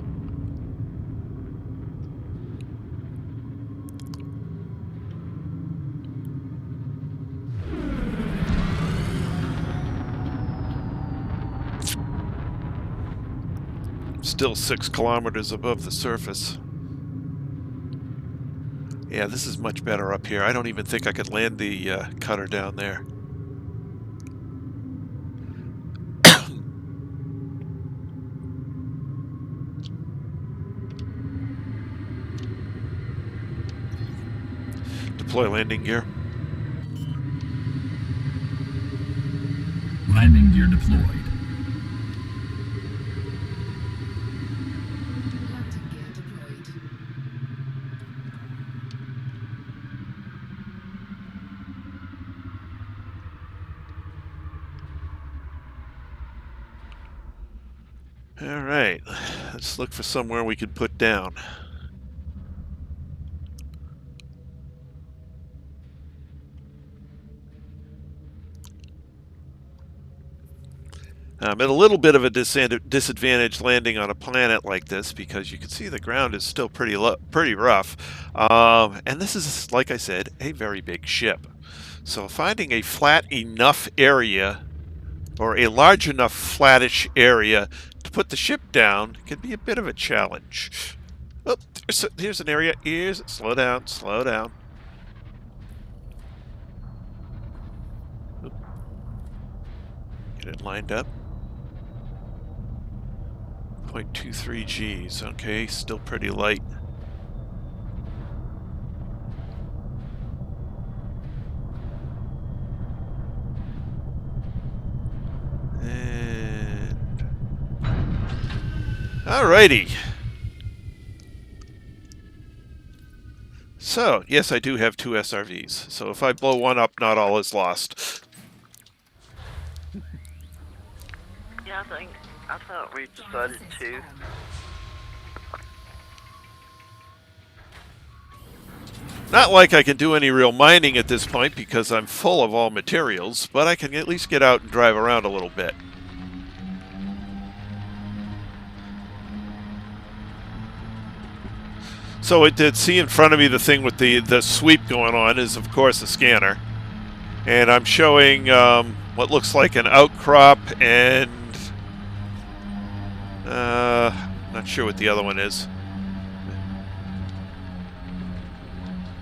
Still 6 kilometers above the surface. Yeah, this is much better up here. I don't even think I could land the cutter down there. Deploy landing gear. Landing gear deployed. Landing gear deployed. All right, let's look for somewhere we could put down. I'm at a little bit of a disadvantage landing on a planet like this because you can see the ground is still pretty rough. And this is, like I said, a very big ship. So finding a flat enough area or a large enough flattish area to put the ship down can be a bit of a challenge. Oh, here's an area. Slow down, slow down. Oop. Get it lined up. 0.23 Gs. Okay, still pretty light. And alrighty. So, yes, I do have 2 SRVs. So if I blow one up, not all is lost. Yeah, I thought we decided to. Not like I can do any real mining at this point because I'm full of all materials, but I can at least get out and drive around a little bit. So it did see in front of me the thing with the sweep going on is, of course, a scanner. And I'm showing what looks like an outcrop and... not sure what the other one is.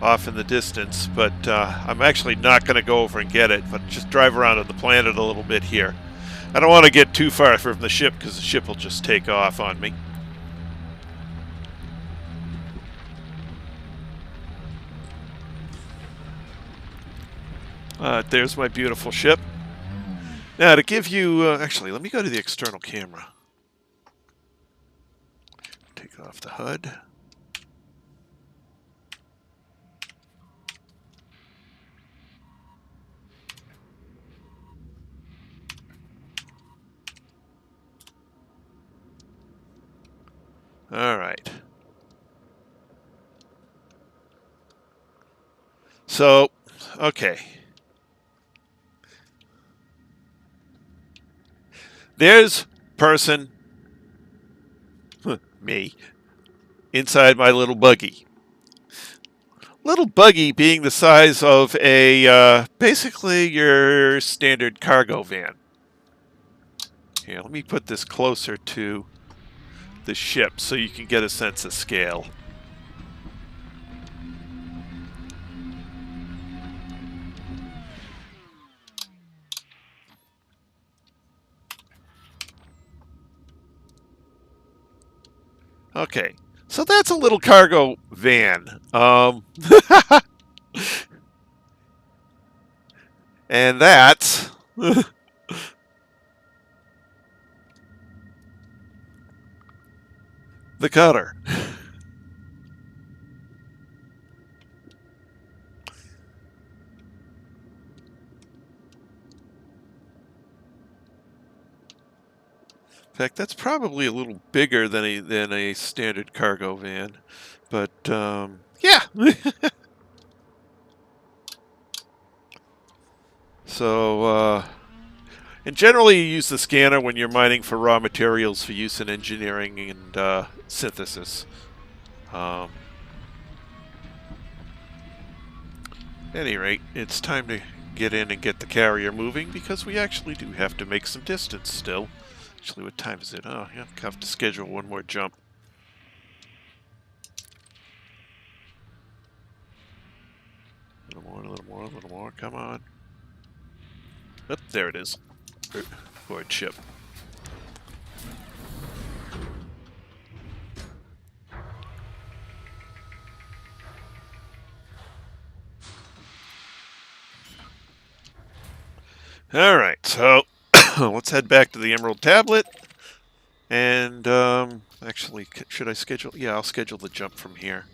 Off in the distance, but I'm actually not going to go over and get it, but just drive around on the planet a little bit here. I don't want to get too far from the ship because the ship will just take off on me. There's my beautiful ship. Now, to give you... actually, let me go to the external camera. Take off the HUD. All right. So, okay. There's person, me, inside my little buggy. Little buggy being the size of a, basically your standard cargo van. Here, let me put this closer to the ship so you can get a sense of scale. Okay, so that's a little cargo van. And that's the cutter. In fact, that's probably a little bigger than a standard cargo van, but yeah. So, and generally you use the scanner when you're mining for raw materials for use in engineering and synthesis. At any rate, it's time to get in and get the carrier moving because we actually do have to make some distance still. Actually, what time is it? Oh, yeah, I have to schedule one more jump. A little more, a little more, a little more. Come on. Oh, there it is. Board ship. Alright, so let's head back to the Emerald Tablet. And, actually, should I schedule? Yeah, I'll schedule the jump from here.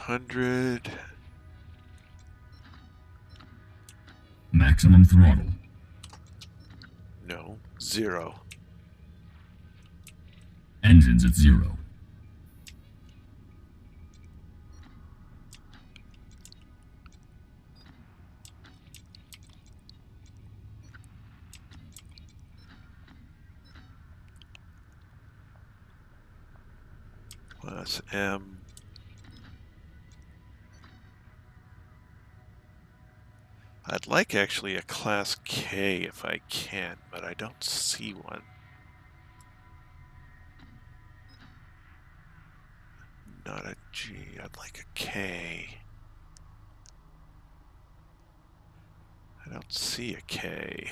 $200. Maximum throttle. No, 0. Engines at 0. Class M. I'd like actually a Class K if I can, but I don't see one. Not a G, I'd like a K. I don't see a K.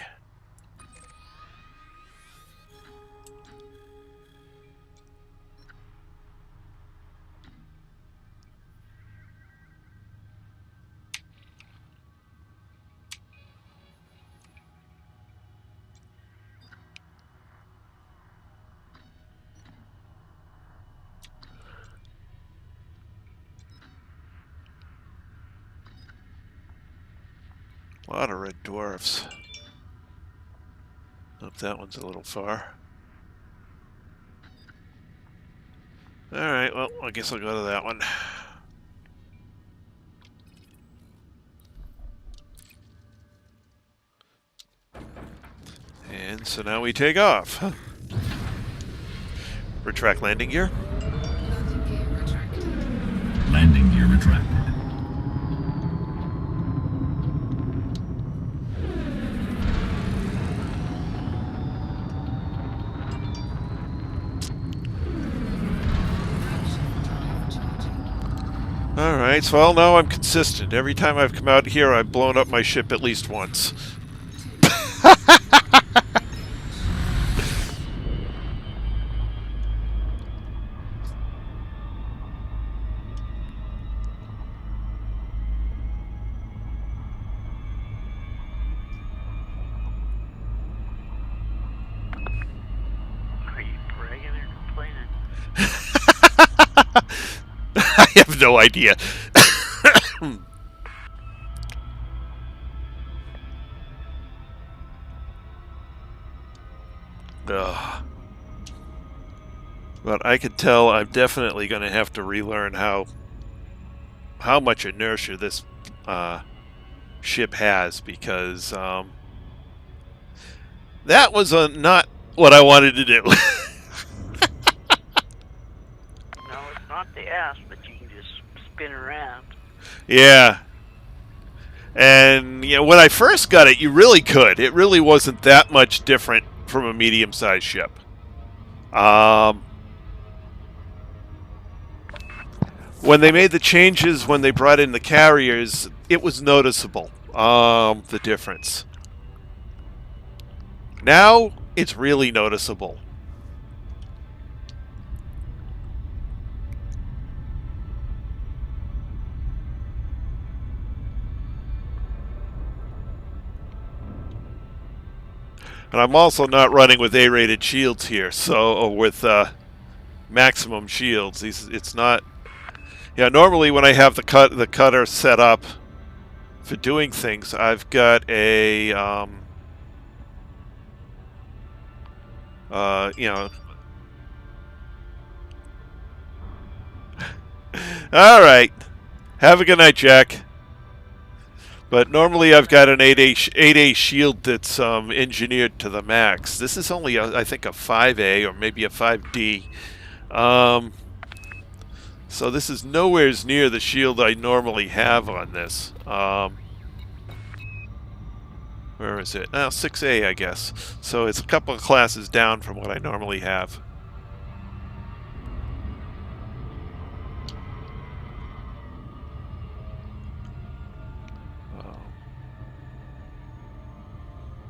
A lot of red dwarfs. Hope that one's a little far. Alright, well, I guess I'll go to that one. And so now we take off. Retract landing gear. Landing gear retracted. Alright, so I'll know I'm consistent. Every time I've come out here, I've blown up my ship at least once. I have no idea. Ugh. But I can tell I'm definitely going to have to relearn how much inertia this ship has, because that was not what I wanted to do. No, it's not the ass, but you can just spin around. Yeah. And, you know, when I first got it, you really could. It really wasn't that much different from a medium-sized ship. When they made the changes, when they brought in the carriers, it was noticeable, the difference. Now, it's really noticeable. And I'm also not running with A-rated shields here, or with maximum shields. It's not. Yeah, normally when I have the cutter set up for doing things, I've got a you know. All right. Have a good night, Jack. But normally I've got an 8A shield that's engineered to the max. This is only, I think, a 5A or maybe a 5D. So this is nowhere near the shield I normally have on this. Where is it? Oh, 6A, I guess. So it's a couple of classes down from what I normally have.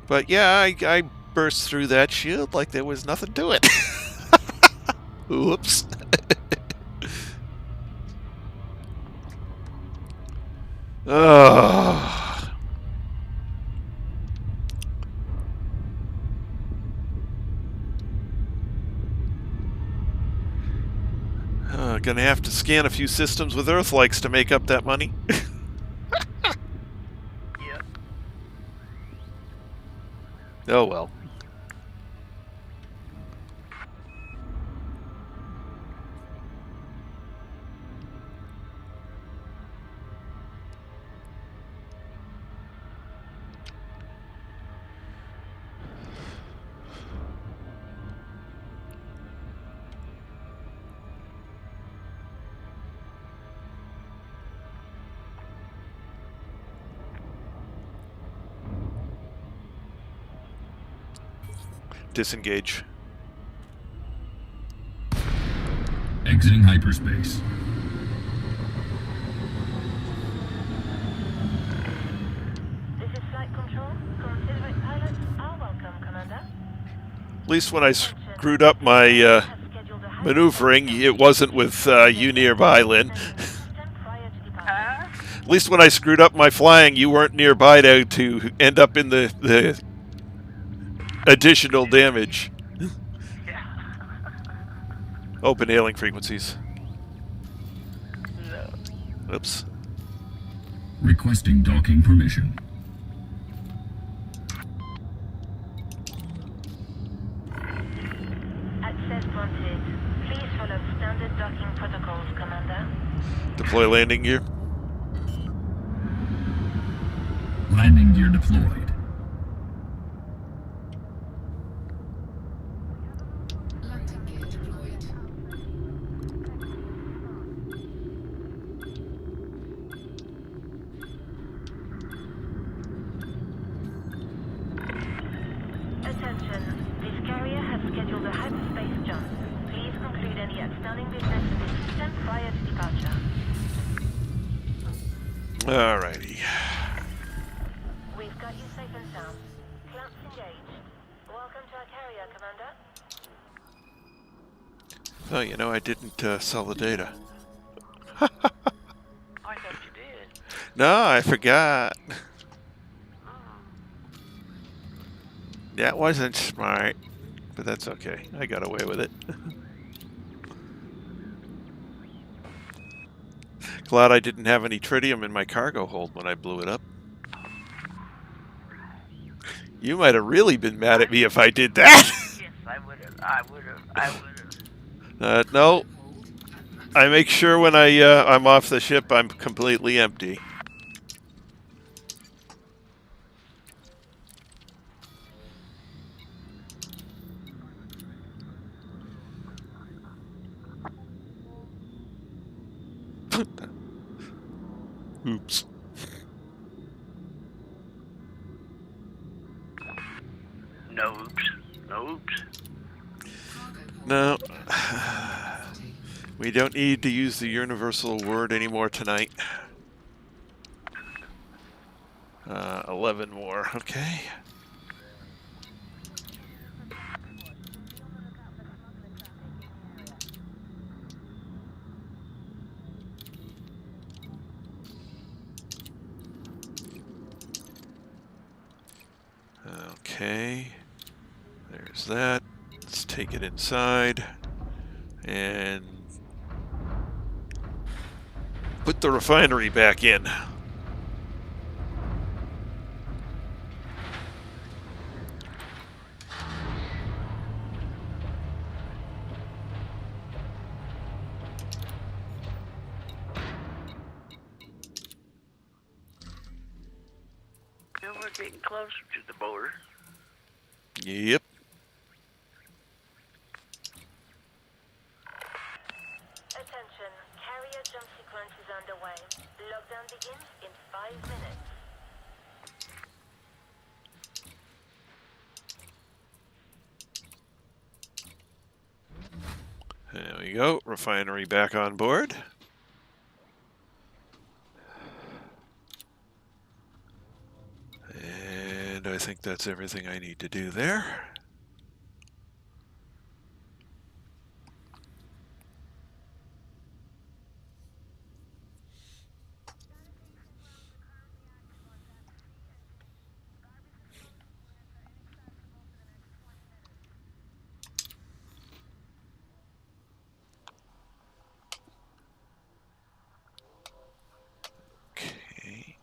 But yeah, I burst through that shield like there was nothing to it. Oops. Oh. Gonna have to scan a few systems with Earthlikes to make up that money. Yep. Oh well. Disengage. Exiting hyperspace. This is Flight Control. Considerate pilots are welcome, Commander. At least when I screwed up my maneuvering, it wasn't with you nearby, Lynn. At least when I screwed up my flying, you weren't nearby to end up in the additional damage. Yeah. Open hailing frequencies. No. Oops. Requesting docking permission. Access granted. Please follow standard docking protocols, Commander. Deploy landing gear. Landing gear deployed. Landing gear deployed. Attention. This carrier has scheduled a hyperspace jump. Please conclude any outstanding business in the system prior to departure. Alrighty. We've got you safe and sound. Clamps engaged. Welcome to our carrier, Commander. Oh, you know, I didn't sell the data. I thought you did. No, I forgot. Oh. That wasn't smart, but that's okay. I got away with it. Glad I didn't have any tritium in my cargo hold when I blew it up. You might have really been mad at me if I did that. Yes, I would have. No. I make sure when I'm off the ship, I'm completely empty. Oops. No oops. No oops. No. We don't need to use the universal word anymore tonight. 11 more. Okay. Okay. There's that. Let's take it inside and put the refinery back in. Now we're getting closer to the border. Yep. Attention, carrier jump sequence is underway. Lockdown begins in 5 minutes. There we go. Refinery back on board. And I think that's everything I need to do there. Okay.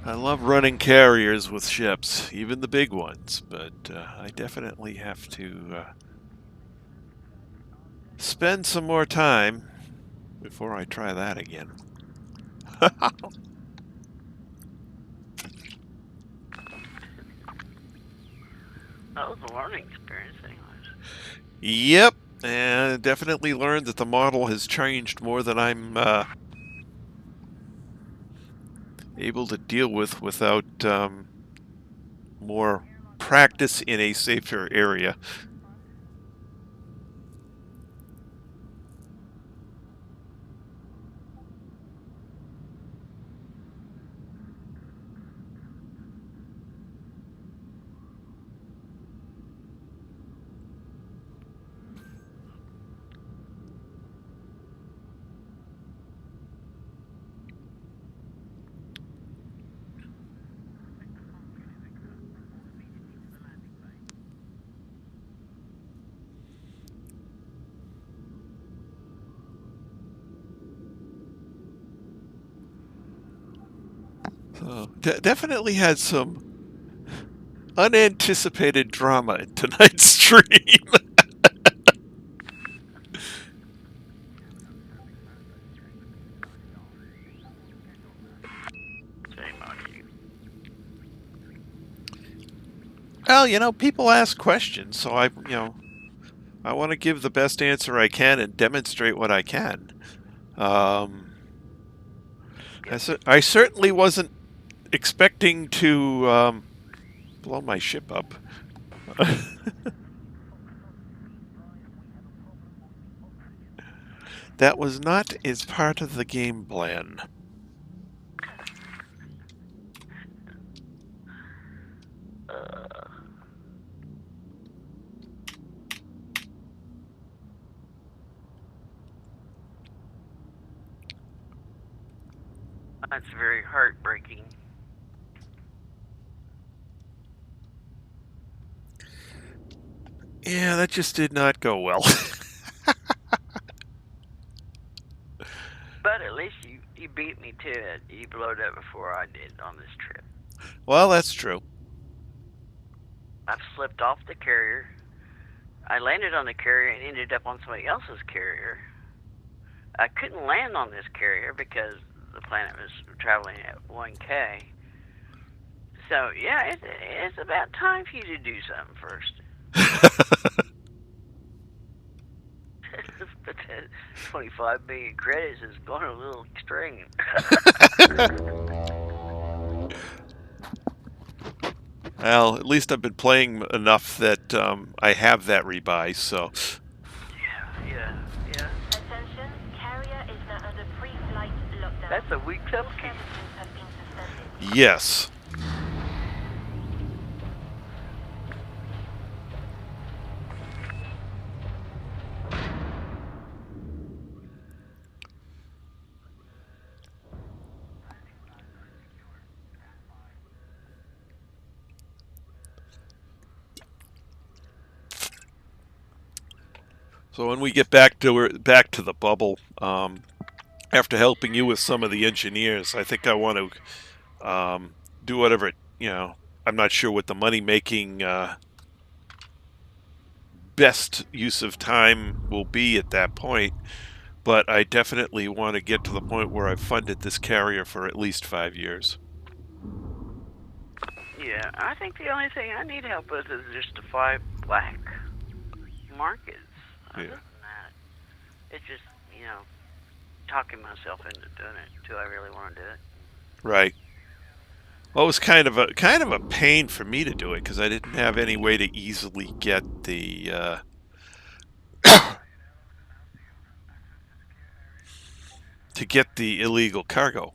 I love running carriers with ships, even the big ones, but I definitely have to spend some more time before I try that again. That was a learning experience, anyways. Yep, and definitely learned that the model has changed more than I'm able to deal with without more practice in a safer area. So, definitely had some unanticipated drama in tonight's stream. Well, you know, people ask questions, so I want to give the best answer I can and demonstrate what I can. I certainly wasn't expecting to blow my ship up. That was not as part of the game plan. That's very heartbreaking. Yeah, that just did not go well. But at least you beat me to it. You blowed up before I did on this trip. Well, that's true. I've slipped off the carrier. I landed on the carrier and ended up on somebody else's carrier. I couldn't land on this carrier because the planet was traveling at 1K. So, yeah, it's about time for you to do something first. But that 25 million credits is going a little extreme. Well, at least I've been playing enough that I have that rebuy, so... Yeah. Attention, carrier is now under pre-flight lockdown. That's a week's All upkeep. services have been suspended. Yes. So when we get back to the bubble, after helping you with some of the engineers, I think I want to do whatever I'm not sure what the money-making best use of time will be at that point, but I definitely want to get to the point where I've funded this carrier for at least 5 years. Yeah, I think the only thing I need help with is just to find black markets. Other than that, it's just, talking myself into doing it until I really want to do it. Right. Well, it was kind of a pain for me to do it because I didn't have any way to easily get the to get the illegal cargo.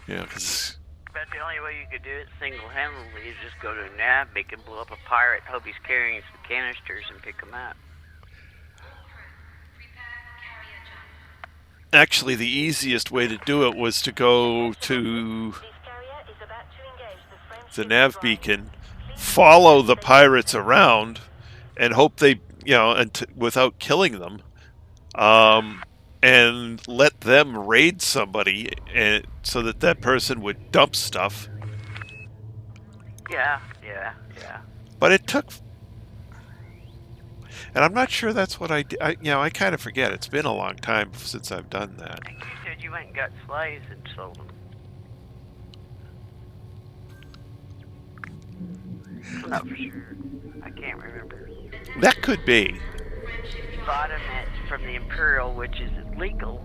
Because. But the only way you could do it single-handedly is just go to a nav beacon, blow up a pirate, hope he's carrying some canisters, and pick them up. Actually, the easiest way to do it was to go to the nav beacon, follow the pirates around, and hope they, without killing them, and let them raid somebody, and so that person would dump stuff. Yeah. But it took, and I'm not sure that's what I did. I kind of forget. It's been a long time since I've done that. I think you said you went and got slaves and sold them. I'm not for sure. I can't remember. That could be. Bought them from the Imperial, which is legal,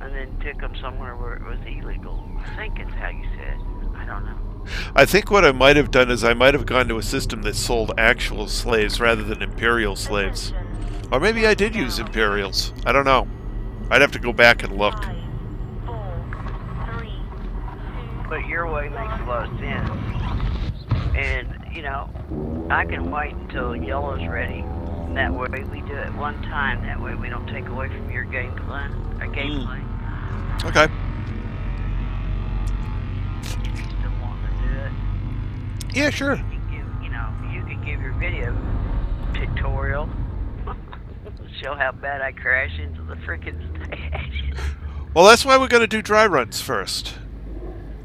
and then took them somewhere where it was illegal. I think it's how you said. I don't know. I think what I might have done is I might have gone to a system that sold actual slaves rather than Imperial slaves. Or maybe I did use Imperials. I don't know. I'd have to go back and look. 5, 4, 3, 2. But your way makes a lot of sense. And, I can wait until yellow's ready. And that way we do it one time. That way we don't take away from your gameplay. Okay. If you still want to do it. Yeah, sure. You could give your video tutorial. Show how bad I crash into the frickin' station. Well, that's why we're going to do dry runs first.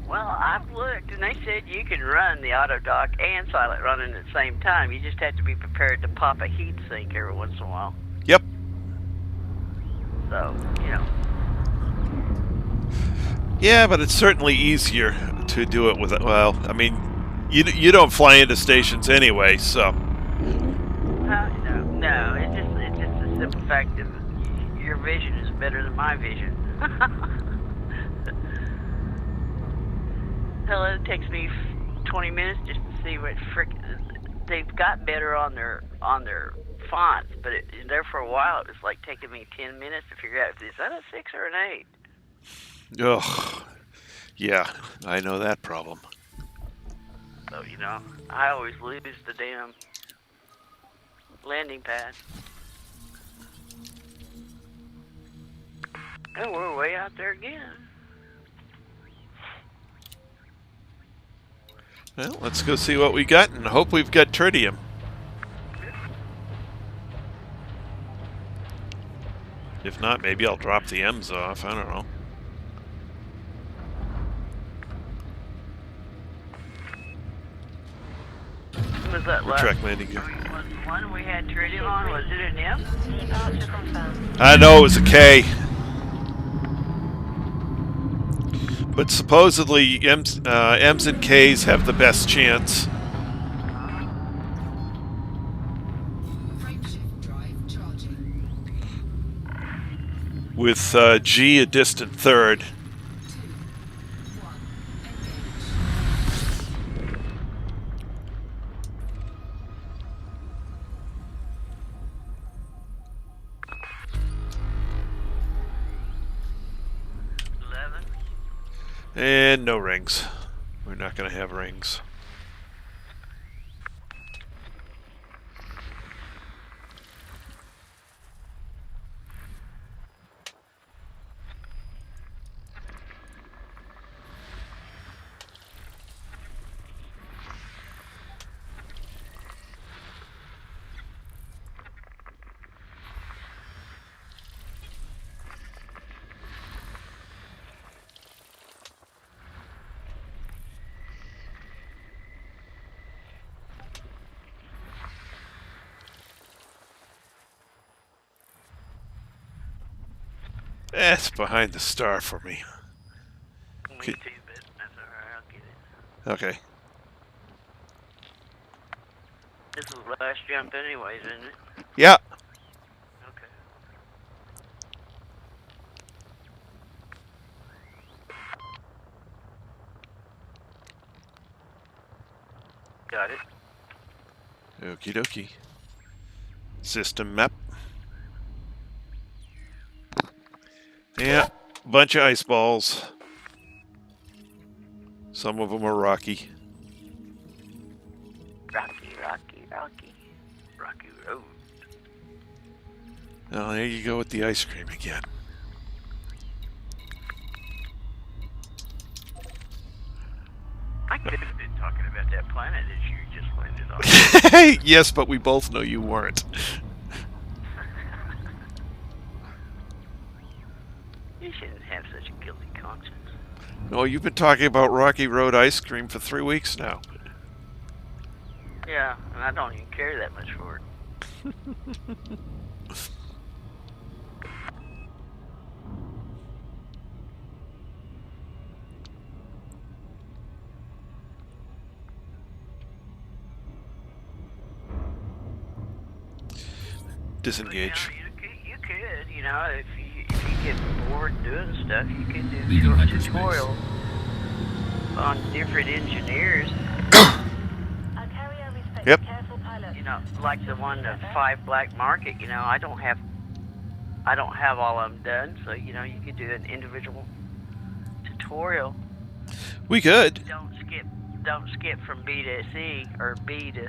Well, I've looked, and they said you can run the auto dock and silent running at the same time. You just have to be prepared to pop a heat sink every once in a while. Yep. So, Yeah, but it's certainly easier to do it with it. Well, I mean, you don't fly into stations anyway, so. No. It's just the simple fact that your vision is better than my vision. Hell, it takes me 20 minutes just to see what they've got better on their fonts, but there for a while it was like taking me 10 minutes to figure out if is that a 6 or an 8. Ugh. Yeah, I know that problem. So, I always lose the damn landing pad. Oh, we're way out there again. Well, let's go see what we got and hope we've got tritium. If not, maybe I'll drop the M's off. I don't know. Was that Track landing gear. Was the one we had tritium on, was it an M? Departure confirmed. I know it was a K. But supposedly M's and K's have the best chance. Frameshift drive charging. With G a distant third. 2, 1, engage. 11. And no rings. We're not going to have rings. It's behind the star for me. Me too, but that's alright, I'll get it. Okay. This is the last jump anyways, isn't it? Yeah. Okay. Got it. Okie dokie. System map. Yeah, bunch of ice balls. Some of them are rocky. Rocky road. Oh, there you go with the ice cream again. I could have been talking about that planet that you just landed on. Yes, but we both know you weren't. You shouldn't have such a guilty conscience. No, you've been talking about Rocky Road ice cream for 3 weeks now. Yeah, and I don't even care that much for it. Disengage. You could, if you get bored doing stuff, you could do Leaving short hyperspace. tutorials on different engineers. Our carrier respects Yep. careful pilot. Like the one, the 5 Black Market. I don't have all of them done, so you could do an individual tutorial. We could. Don't skip from B to C or B to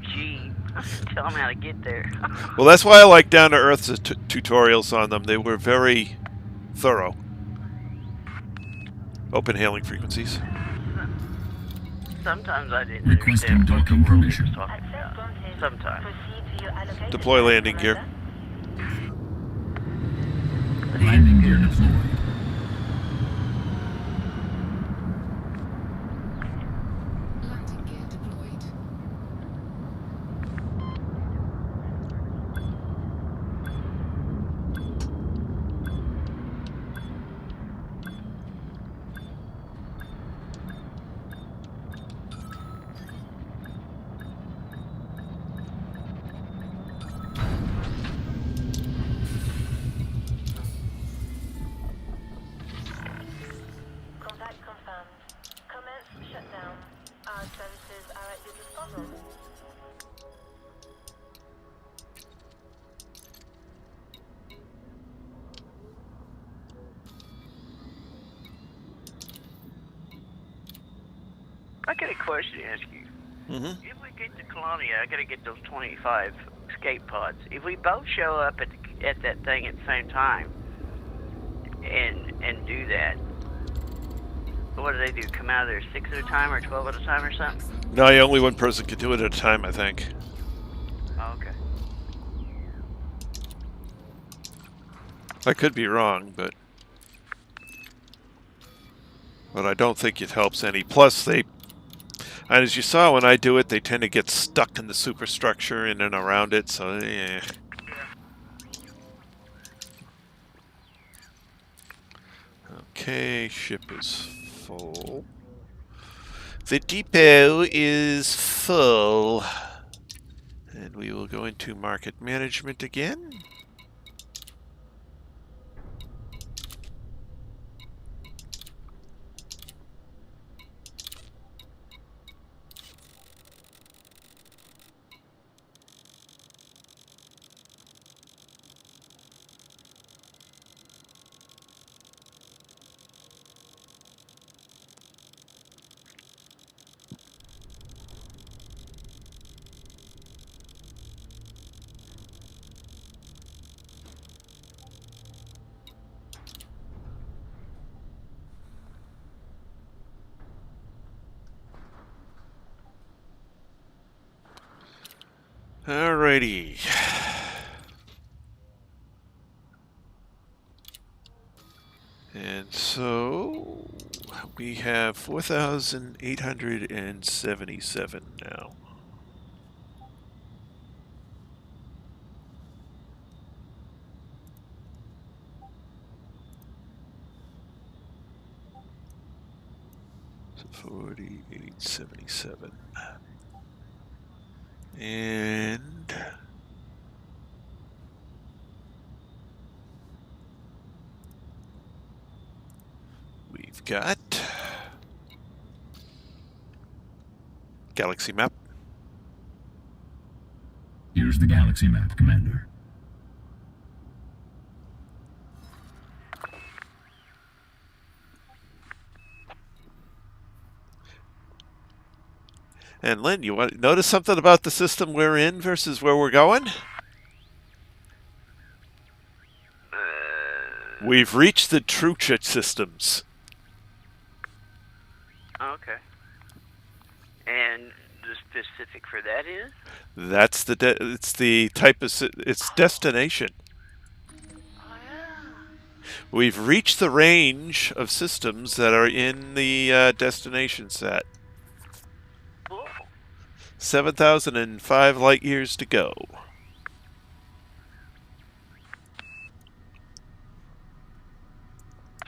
G. Tell them how to get there. Well, that's why I like Down to Earth's tutorials on them. They were very thorough. Open hailing frequencies. Sometimes I didn't Requesting understand what the docking world was permission. talking Access about. granted. Sometimes. Proceed to your allocated Deploy station, landing gear. Commander. Landing gear deployed. Landing gear deployed. I got a question to ask you. Mm-hmm. If we get to Colonia, I got to get those 25 escape pods. If we both show up at that thing at the same time and do that, what do? Come out of there 6 at a time or 12 at a time or something? No, only one person can do it at a time, I think. Oh, okay. I could be wrong, but I don't think it helps any. Plus, and as you saw when I do it, they tend to get stuck in the superstructure in and around it, so yeah. Okay, ship is full. The depot is full. And we will go into market management again. Alrighty. And so we have 4,877 now. So 4,877. And we've got galaxy map. Here's the galaxy map, Commander. And Lynn, you want to notice something about the system we're in versus where we're going? We've reached the Trucha systems. Okay. And the specific for that is? That's it's the type of it's destination. Oh, yeah. We've reached the range of systems that are in the destination set. Cool. 7,005 light years to go.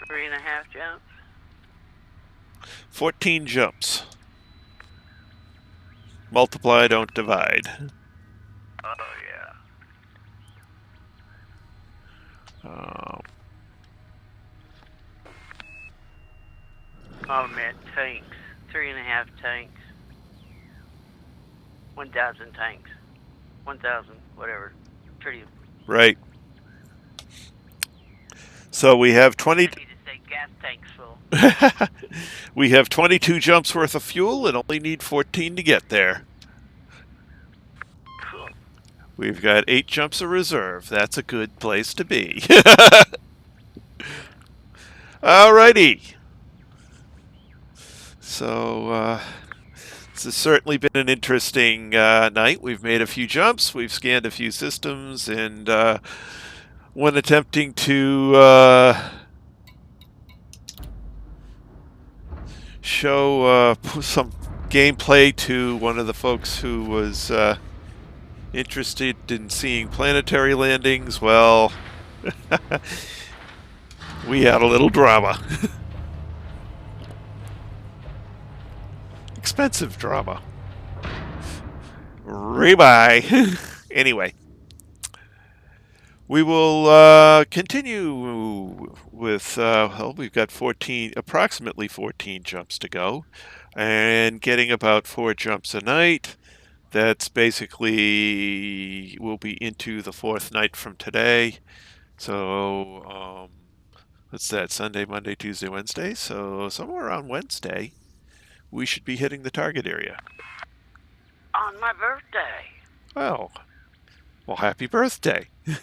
Three and a half jumps. 14 jumps. Multiply, don't divide. Oh, yeah. Oh, man, tanks. 3.5 tanks. 1,000 tanks. 1,000, whatever. Trillion. Right. So we have 20. I need to say gas tanks full. We have 22 jumps worth of fuel and only need 14 to get there. Cool. We've got 8 jumps of reserve. That's a good place to be. Alrighty. So, this has certainly been an interesting night. We've made a few jumps, we've scanned a few systems, and when attempting to show some gameplay to one of the folks who was interested in seeing planetary landings, well, we had a little drama. Expensive drama. Rebuy. Anyway, we will continue with, well, we've got approximately 14 jumps to go, and getting about 4 jumps a night. That's basically, we'll be into the 4th night from today. So, what's that, Sunday, Monday, Tuesday, Wednesday? So somewhere around Wednesday, we should be hitting the target area? On my birthday. Oh, well, happy birthday. Yeah,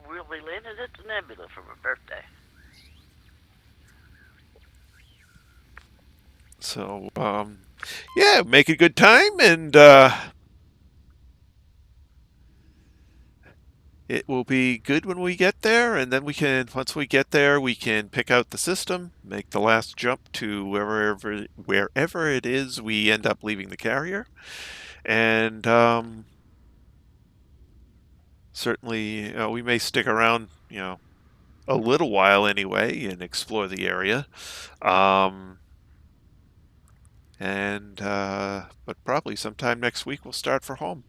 we'll be landing at the nebula for my birthday. So, yeah, make a good time, and it will be good when we get there, and then once we get there, we can pick out the system, make the last jump to wherever it is we end up leaving the carrier, and certainly we may stick around, a little while anyway, and explore the area. But probably sometime next week we'll start for home.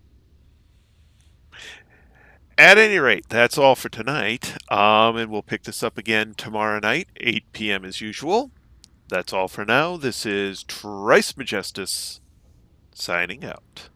At any rate, that's all for tonight, and we'll pick this up again tomorrow night, 8 p.m. as usual. That's all for now. This is Trice Majestus signing out.